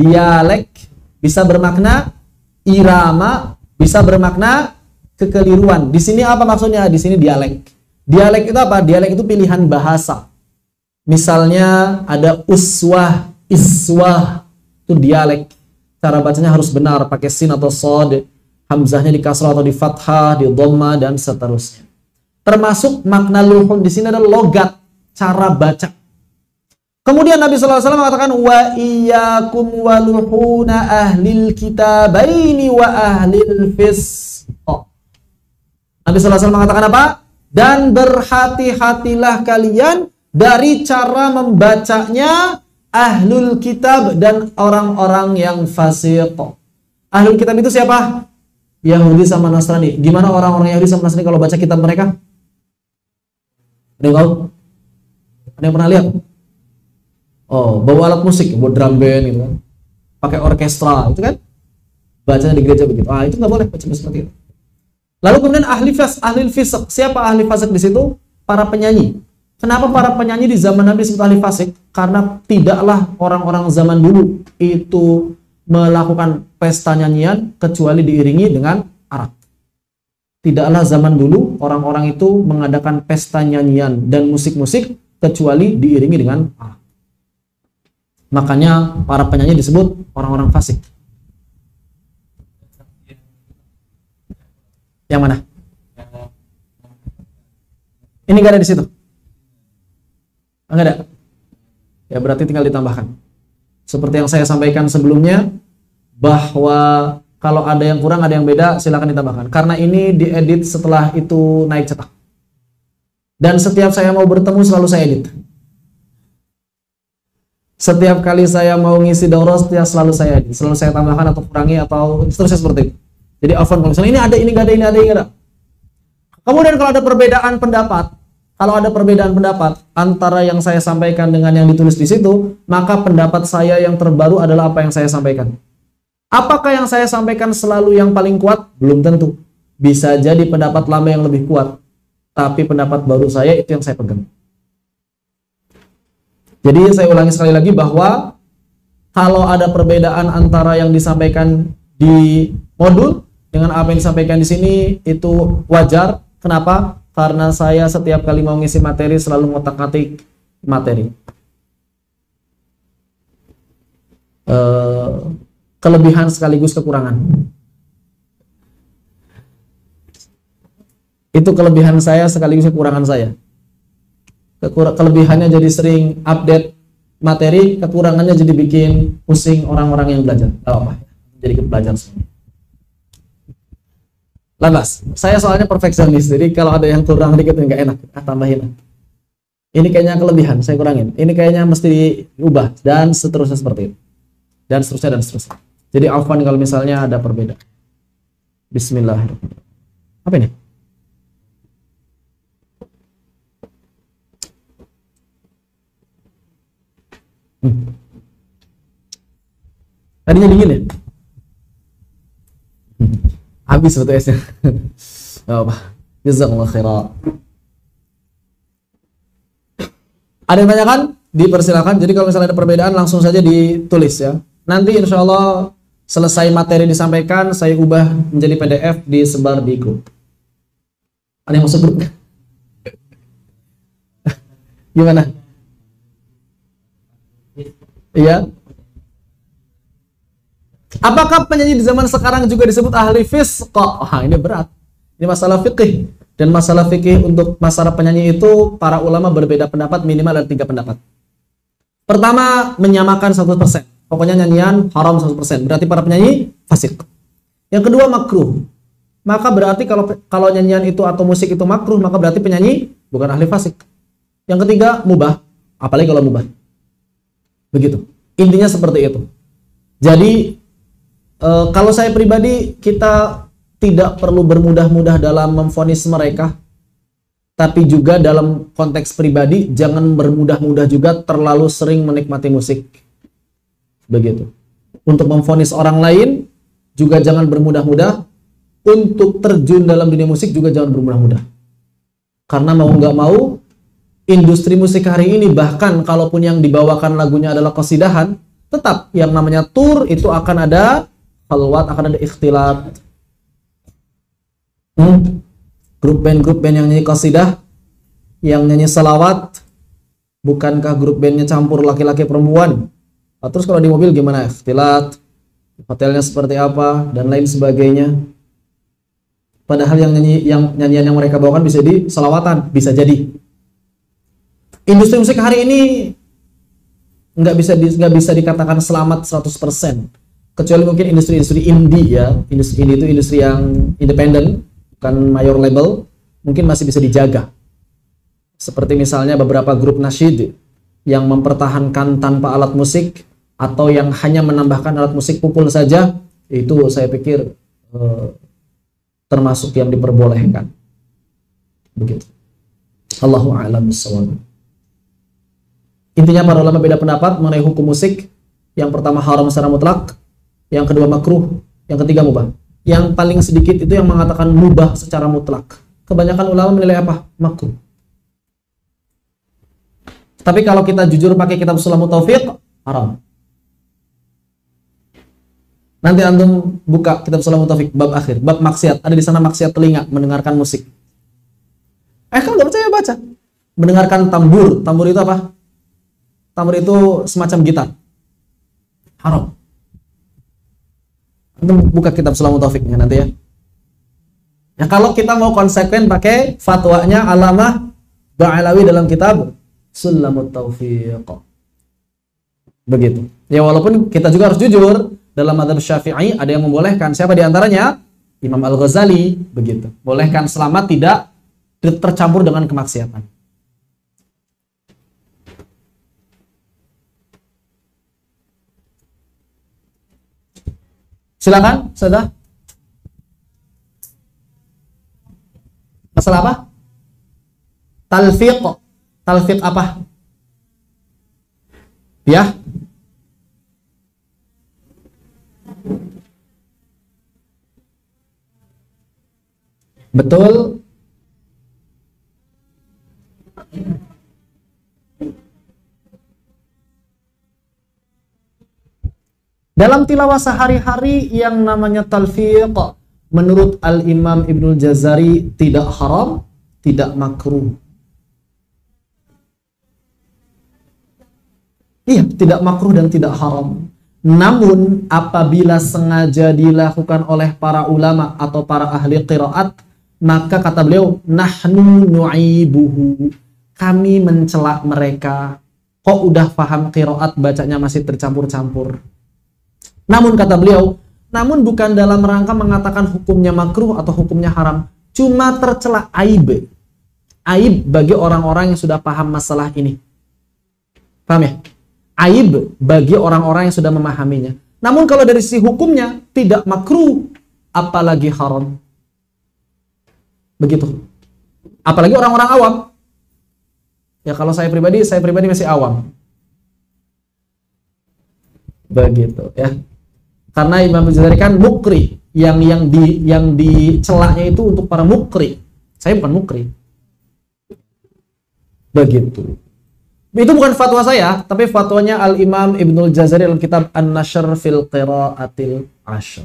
Dialek, bisa bermakna irama, bisa bermakna kekeliruan. Di sini apa maksudnya? Di sini dialek. Dialek itu apa? Dialek itu pilihan bahasa. Misalnya ada uswah, iswah, itu dialek. Cara bacanya harus benar, pakai sin atau sod, hamzahnya di kasrah atau di fathah, di dhamma dan seterusnya. Termasuk makna luhun di sini adalah logat, cara baca. Kemudian Nabi SAW mengatakan, wa iyyakum wa luhuna ahlil kitabaini wa ahlil fisq. Nabi SAW mengatakan apa? Dan berhati-hatilah kalian dari cara membacanya ahlul kitab dan orang-orang yang fasik. Ahlul kitab itu siapa? Yahudi sama Nasrani. Gimana orang-orang Yahudi sama Nasrani kalau baca kitab mereka? Ada yang tahu? Ada yang pernah lihat? Oh, bawa alat musik, bawa drum band gitu kan. Pakai orkestra, itu kan? Bacanya di gereja begitu. Itu nggak boleh baca seperti itu. Lalu kemudian ahli fisq. Siapa ahli fasik di situ? Para penyanyi. Kenapa para penyanyi di zaman Nabi disebut ahli fasik? Karena tidaklah orang-orang zaman dulu itu melakukan pesta nyanyian kecuali diiringi dengan arak. Tidaklah zaman dulu orang-orang itu mengadakan pesta nyanyian dan musik-musik kecuali diiringi dengan arak. Makanya para penyanyi disebut orang-orang fasik. Yang mana? Ini nggak ada di situ. Nggak ada. Ya berarti tinggal ditambahkan. Seperti yang saya sampaikan sebelumnya, bahwa kalau ada yang kurang, ada yang beda, silakan ditambahkan. Karena ini diedit setelah itu naik cetak. Dan setiap saya mau bertemu selalu saya edit. Setiap kali saya mau ngisi daurah, selalu saya edit, selalu saya tambahkan atau kurangi atau seterusnya seperti itu. Jadi often kalau misalnya ini ada, ini nggak ada, ini ada, ini nggak ada. Kemudian kalau ada perbedaan pendapat, antara yang saya sampaikan dengan yang ditulis di situ, maka pendapat saya yang terbaru adalah apa yang saya sampaikan. Apakah yang saya sampaikan selalu yang paling kuat? Belum tentu. Bisa jadi pendapat lama yang lebih kuat, tapi pendapat baru saya itu yang saya pegang. Jadi saya ulangi sekali lagi bahwa kalau ada perbedaan antara yang disampaikan di modul dengan apa yang disampaikan di sini itu wajar. Kenapa? Karena saya setiap kali mau ngisi materi selalu ngotak-ngatik materi. Kelebihan sekaligus kekurangan. Itu kelebihan saya sekaligus kekurangan saya. Kelebihannya jadi sering update materi, kekurangannya jadi bikin pusing orang-orang yang belajar. Gak apa-apa, jadi belajar semua. Lantas, saya soalnya perfeksionis, jadi kalau ada yang kurang dikit nggak enak, tambahin. Ini kayaknya kelebihan, saya kurangin. Ini kayaknya mesti diubah dan seterusnya seperti itu. Dan seterusnya dan seterusnya. Jadi afwan kalau misalnya ada perbedaan. Bismillahirrahmanirrahim. Apa ini? Tadinya dingin ya? Habis betul esnya. Gak apa. Jazakallah khairan. Ada yang tanyakan? Dipersilakan. Jadi kalau misalnya ada perbedaan langsung saja ditulis ya. Nanti insya Allah selesai materi disampaikan, saya ubah menjadi PDF, disebar di grup. Ada yang masuk grup? Gimana? Iya. Apakah penyanyi di zaman sekarang juga disebut ahli fisq? Ini berat. Ini masalah fikih. Dan masalah fikih untuk masalah penyanyi itu para ulama berbeda pendapat, minimal ada 3 pendapat. Pertama, menyamakan 100%. Pokoknya nyanyian haram 100%. Berarti para penyanyi fasik. Yang kedua makruh. Maka berarti kalau nyanyian itu atau musik itu makruh, maka berarti penyanyi bukan ahli fasik. Yang ketiga mubah, apalagi kalau mubah. Begitu. Intinya seperti itu. Jadi kalau saya pribadi, kita tidak perlu bermudah-mudah dalam memvonis mereka, tapi juga dalam konteks pribadi jangan bermudah-mudah juga terlalu sering menikmati musik. Begitu. Untuk memvonis orang lain juga jangan bermudah-mudah. Untuk terjun dalam dunia musik juga jangan bermudah-mudah. Karena mau nggak mau, industri musik hari ini, bahkan kalaupun yang dibawakan lagunya adalah qasidahan, tetap yang namanya tour itu akan ada khalwat, akan ada ikhtilat. Grup band yang nyanyi qasidah, yang nyanyi salawat, bukankah grup bandnya campur laki-laki perempuan? Nah, terus kalau di mobil gimana? Ikhtilat, hotelnya seperti apa, dan lain sebagainya. Padahal nyanyian yang mereka bawakan bisa di salawatan, bisa jadi. Industri musik hari ini nggak bisa dikatakan selamat 100%. Kecuali mungkin industri indie ya. Industri indie itu industri yang independen, bukan mayor label, mungkin masih bisa dijaga. Seperti misalnya beberapa grup nasyid yang mempertahankan tanpa alat musik atau yang hanya menambahkan alat musik pukul saja, itu saya pikir termasuk yang diperbolehkan. Begitu. Allahu a'lam bishawab. Intinya para ulama beda pendapat mengenai hukum musik. Yang pertama haram secara mutlak, yang kedua makruh, yang ketiga mubah. Yang paling sedikit itu yang mengatakan mubah secara mutlak. Kebanyakan ulama menilai apa? Makruh. Tapi kalau kita jujur pakai kitab Sulamut Taufiq, haram. Nanti antum buka kitab Sulamut Taufiq bab akhir, bab maksiat. Ada di sana maksiat telinga mendengarkan musik. Kalau nggak percaya baca. Mendengarkan tambur. Tambur itu apa? Tambur itu semacam gitar. Haram. Antum buka kitab Sulamut Taufiqnya nanti ya. Ya kalau kita mau konsekuen pakai fatwanya Alamah Ba'alawi dalam kitab Sulamut Taufiq. Begitu. Ya walaupun kita juga harus jujur. Dalam mazhab Syafi'i ada yang membolehkan. Siapa di antaranya? Imam Al-Ghazali. Begitu. Bolehkan selama tidak tercampur dengan kemaksiatan. Silakan, sudah. Masalah apa? Talfiq. Talfiq apa? Ya. Betul. Dalam tilawah sehari-hari yang namanya talfiq, menurut Al-Imam Ibnul Jazari tidak haram, tidak makruh. Iya, tidak makruh dan tidak haram. Namun apabila sengaja dilakukan oleh para ulama atau para ahli qiraat, maka kata beliau, nahnu nu'ibuhu, kami mencela mereka. Kok udah paham qiraat bacanya masih tercampur-campur. Namun kata beliau, namun bukan dalam rangka mengatakan hukumnya makruh atau hukumnya haram, cuma tercela aib. Aib bagi orang-orang yang sudah paham masalah ini. Paham ya? Aib bagi orang-orang yang sudah memahaminya. Namun kalau dari sisi hukumnya tidak makruh, apalagi haram. Begitu. Apalagi orang-orang awam. Ya kalau saya pribadi masih awam. Begitu ya. Karena Imam Jazari kan mukri, yang dicelaknya itu untuk para mukri. Saya bukan mukri. Begitu. Itu bukan fatwa saya, tapi fatwanya Al-Imam Ibnul Jazari dalam kitab An-Nashr fil Qira'atil Ashr.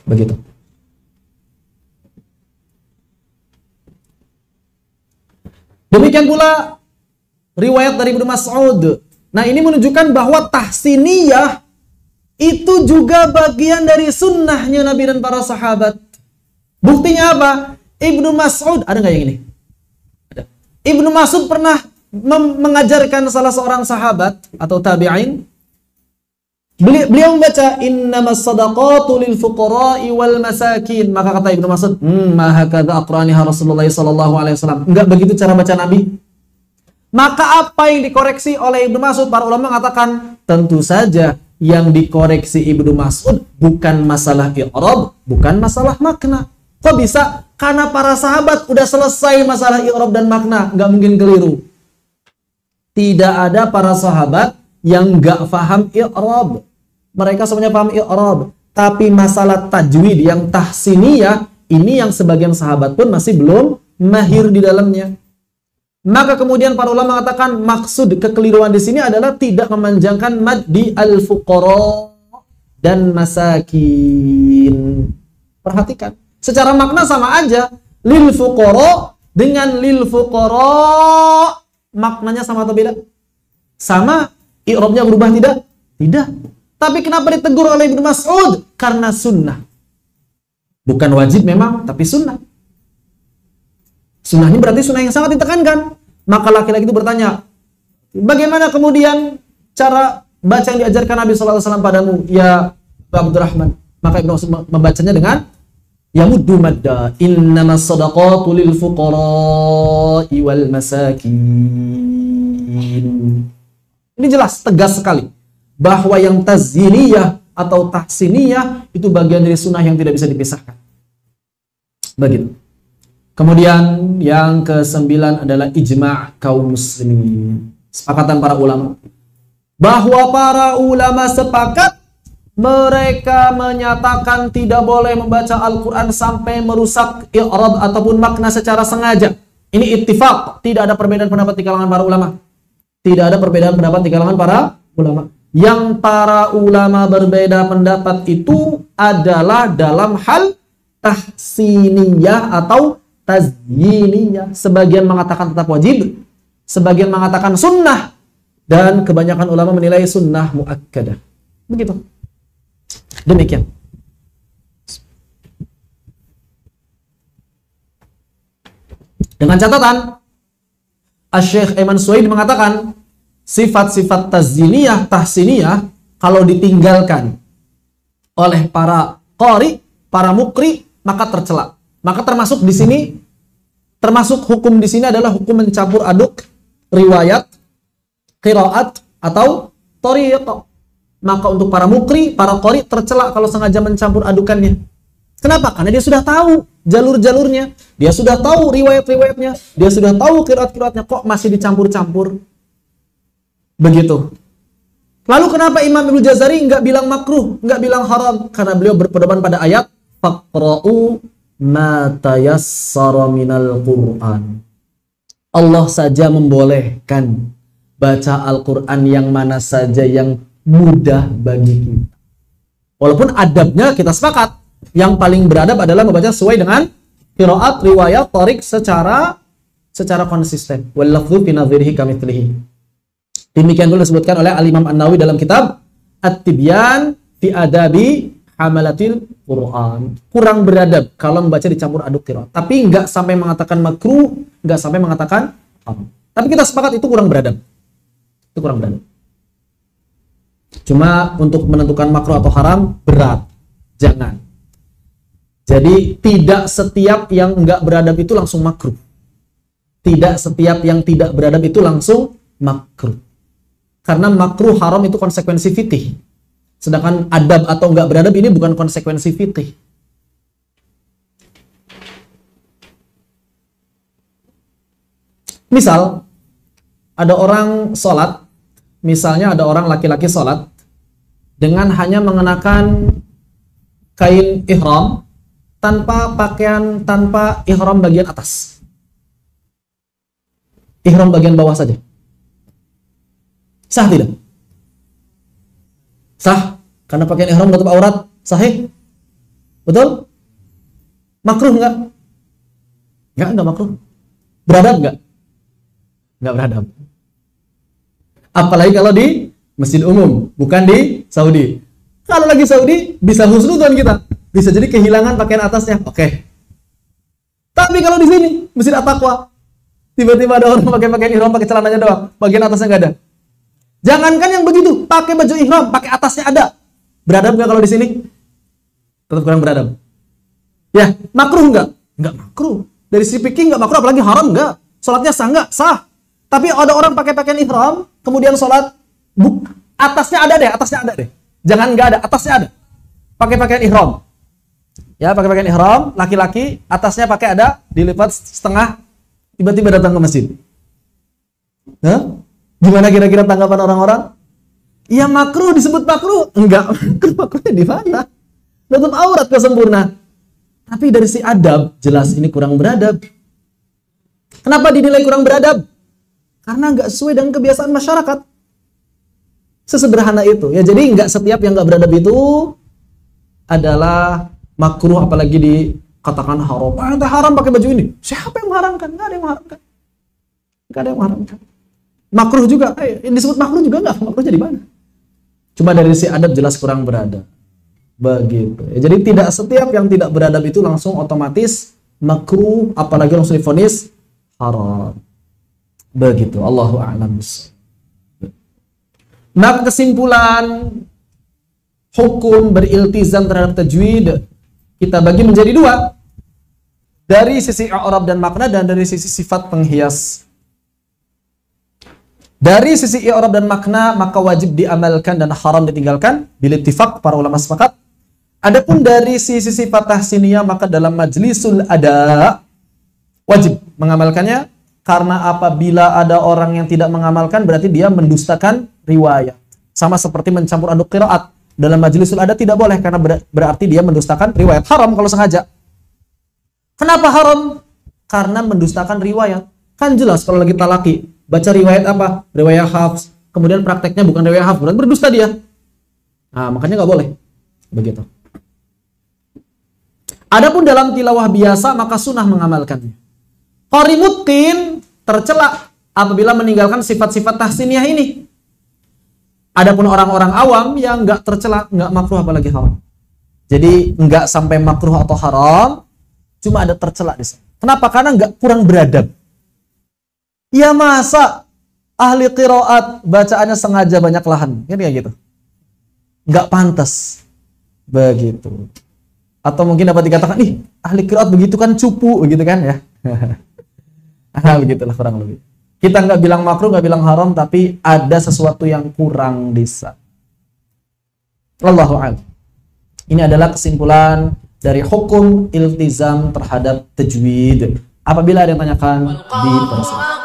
Begitu. Demikian pula riwayat dari Ibnu Mas'ud. Nah, ini menunjukkan bahwa tahsiniyah itu juga bagian dari sunnahnya Nabi dan para sahabat. Buktinya apa? Ibnu Mas'ud, ada nggak yang ini? Ada. Ibnu Mas'ud pernah mengajarkan salah seorang sahabat atau tabi'in Beliau membaca innamas shadaqatu lil fuqara'i wal masakin. Maka kata Ibnu Mas'ud, ma hakadha aqraniha Rasulullah sallallahu alaihi wasallam. Enggak begitu cara baca Nabi. Maka apa yang dikoreksi oleh Ibnu Mas'ud? Para ulama mengatakan, tentu saja yang dikoreksi Ibnu Mas'ud bukan masalah i'rab, bukan masalah makna. Kok bisa? Karena para sahabat udah selesai masalah i'rab dan makna, nggak mungkin keliru. Tidak ada para sahabat yang nggak paham i'rab. Mereka semuanya paham i'rab. Tapi masalah tajwid yang tahsiniyah, ini yang sebagian sahabat pun masih belum mahir di dalamnya. Maka kemudian para ulama mengatakan maksud kekeliruan di sini adalah tidak memanjangkan mad di al-fuqara dan masakin. Perhatikan, secara makna sama aja. Lil fuqara dengan lil fuqara maknanya sama atau beda? Sama. I'rabnya berubah tidak? Tidak. Tapi kenapa ditegur oleh Ibnu Mas'ud? Karena sunnah. Bukan wajib memang, tapi sunnah. Sunnah ini berarti sunnah yang sangat ditekankan. Maka laki-laki itu bertanya, bagaimana kemudian cara baca yang diajarkan Nabi SAW padamu, ya Abdurrahman? Maka Ibnu Mas'ud membacanya dengan yamuddu madda, innamas shadaqatu lil fuqara'i wal masakin. Ini jelas, tegas sekali bahwa yang tazyiniyah atau tahsiniyah itu bagian dari sunnah yang tidak bisa dipisahkan. Begitu. Kemudian yang ke-9 adalah ijma' kaum muslimin. Sepakatan para ulama. Bahwa para ulama sepakat, mereka menyatakan tidak boleh membaca Al-Quran sampai merusak i'rab ataupun makna secara sengaja. Ini ittifaq, tidak ada perbedaan pendapat di kalangan para ulama. Tidak ada perbedaan pendapat di kalangan para ulama. Yang para ulama berbeda pendapat itu adalah dalam hal tahsiniyah atau tazyiniyah. Sebagian mengatakan tetap wajib, sebagian mengatakan sunnah, dan kebanyakan ulama menilai sunnah muakkadah. Begitu. Demikian. Dengan catatan, Asy-Syaikh Aiman Suwaid mengatakan sifat-sifat tazyiniyah, tahsiniyah kalau ditinggalkan oleh para qari, para mukri, maka tercela. Maka termasuk di sini, termasuk hukum di sini adalah hukum mencampur aduk riwayat, qiraat atau thariq. Maka untuk para mukri, para qari tercela kalau sengaja mencampur adukannya. Kenapa? Karena dia sudah tahu jalur-jalurnya, dia sudah tahu riwayat-riwayatnya, dia sudah tahu qiraat-qiraatnya, kok masih dicampur-campur. Begitu. Lalu kenapa Imam Ibnu Jazari nggak bilang makruh, nggak bilang haram? Karena beliau berpedoman pada ayat faqra'u ma tayassara minal Qur'an. Allah saja membolehkan baca Al-Qur'an yang mana saja yang mudah bagi kita. Walaupun adabnya kita sepakat, yang paling beradab adalah membaca sesuai dengan qiraat, riwayat, thariq secara konsisten. Wal lafdhu fi nadhirihi kamitslihi. Demikian pula disebutkan oleh Al-Imam An-Nawawi dalam kitab At-Tibyan fi Adabi Hamalatil Quran. Kurang beradab kalau membaca dicampur aduk qiraat. Tapi nggak sampai mengatakan makruh, nggak sampai mengatakan haram. Tapi kita sepakat itu kurang beradab. Itu kurang beradab. Cuma untuk menentukan makruh atau haram berat. Jangan. Jadi tidak setiap yang nggak beradab itu langsung makruh. Tidak setiap yang tidak beradab itu langsung makruh. Karena makruh haram itu konsekuensi fikih. Sedangkan adab atau nggak beradab ini bukan konsekuensi fikih. Misal, ada orang sholat, misalnya ada orang laki-laki sholat, dengan hanya mengenakan kain ihram, tanpa pakaian, tanpa ihram bagian atas. Ihram bagian bawah saja. Sah tidak? Sah. Karena pakaian ihram menutup aurat. Sahih? Betul? Makruh enggak? Enggak makruh. Beradab enggak? Enggak beradab. Apalagi kalau di masjid umum, bukan di Saudi. Kalau lagi Saudi, bisa husnudzon kita. Bisa jadi kehilangan pakaian atasnya. Oke. Tapi kalau di sini, Masjid At-Taqwa, tiba-tiba ada orang pakai pakaian ihram, pakai celananya doang, bagian atasnya nggak ada. Jangankan yang begitu, pakai baju ihram, pakai atasnya ada. Beradab nggak kalau di sini? Tetap kurang beradab. Ya, makruh nggak? Nggak makruh. Dari sisi fikih nggak makruh, apalagi haram nggak? Sholatnya sah nggak? Sah. Tapi ada orang pakai pakaian ihram, kemudian sholat, atasnya ada deh. Jangan nggak ada, atasnya ada. Pakai pakaian ihram. Ya, pakai pakaian ihram, laki-laki, atasnya pakai ada, dilipat setengah, tiba-tiba datang ke masjid. Hah? Gimana kira-kira tanggapan orang-orang? Ya makruh, disebut makruh. Enggak, makruhnya di mana? Nutup aurat kesempurna. Tapi dari si adab, jelas ini kurang beradab. Kenapa dinilai kurang beradab? Karena nggak sesuai dengan kebiasaan masyarakat. Sesederhana itu. Ya, jadi nggak setiap yang nggak beradab itu adalah makruh, apalagi dikatakan haram. Ente haram pakai baju ini. Siapa yang mengharamkan? Nggak ada yang mengharamkan. Nggak ada yang mengharamkan. Makruh juga. Yang disebut makruh juga nggak. Makruhnya di mana? Cuma dari si adab jelas kurang beradab. Begitu. Ya, jadi tidak setiap yang tidak beradab itu langsung otomatis makruh, apalagi langsung divonis haram. Begitu. Allahu a'lam. Maka kesimpulan hukum beriltizam terhadap tajwid kita bagi menjadi dua. Dari sisi i'rab dan makna, dan dari sisi sifat penghias. Dari sisi i'rab dan makna maka wajib diamalkan dan haram ditinggalkan bil ittifaq, para ulama sepakat. Adapun dari sisi sifat tahsiniyah maka dalam majlisul ada wajib mengamalkannya, karena apabila ada orang yang tidak mengamalkan berarti dia mendustakan riwayat. Sama seperti mencampur aduk qiraat. Dalam majlisul ada tidak boleh karena berarti dia mendustakan riwayat. Haram kalau sengaja. Kenapa haram? Karena mendustakan riwayat. Kan jelas kalau lagi talaki baca riwayat apa? Riwayat Hafs. Kemudian prakteknya bukan riwayat Hafs, berarti berdusta dia. Nah, makanya nggak boleh. Begitu. Adapun dalam tilawah biasa maka sunnah mengamalkannya. Qari mutqin tercela apabila meninggalkan sifat-sifat tahsiniyah ini. Adapun orang-orang awam yang nggak tercela, nggak makruh apalagi haram. Jadi nggak sampai makruh atau haram, cuma ada tercela di sana. Kenapa? Karena nggak kurang beradab. Ya masa ahli qiraat bacaannya sengaja banyak lahan, kan kayak gitu. Nggak pantas. Begitu. Atau mungkin dapat dikatakan, ih ahli qiraat begitu kan cupu, begitu kan ya. Begitulah kurang lebih. Kita nggak bilang makruh, nggak bilang haram, tapi ada sesuatu yang kurang di sana. Wallahu a'lam. Ini adalah kesimpulan dari hukum iltizam terhadap tajwid. Apabila ada yang tanyakan, dipersilakan.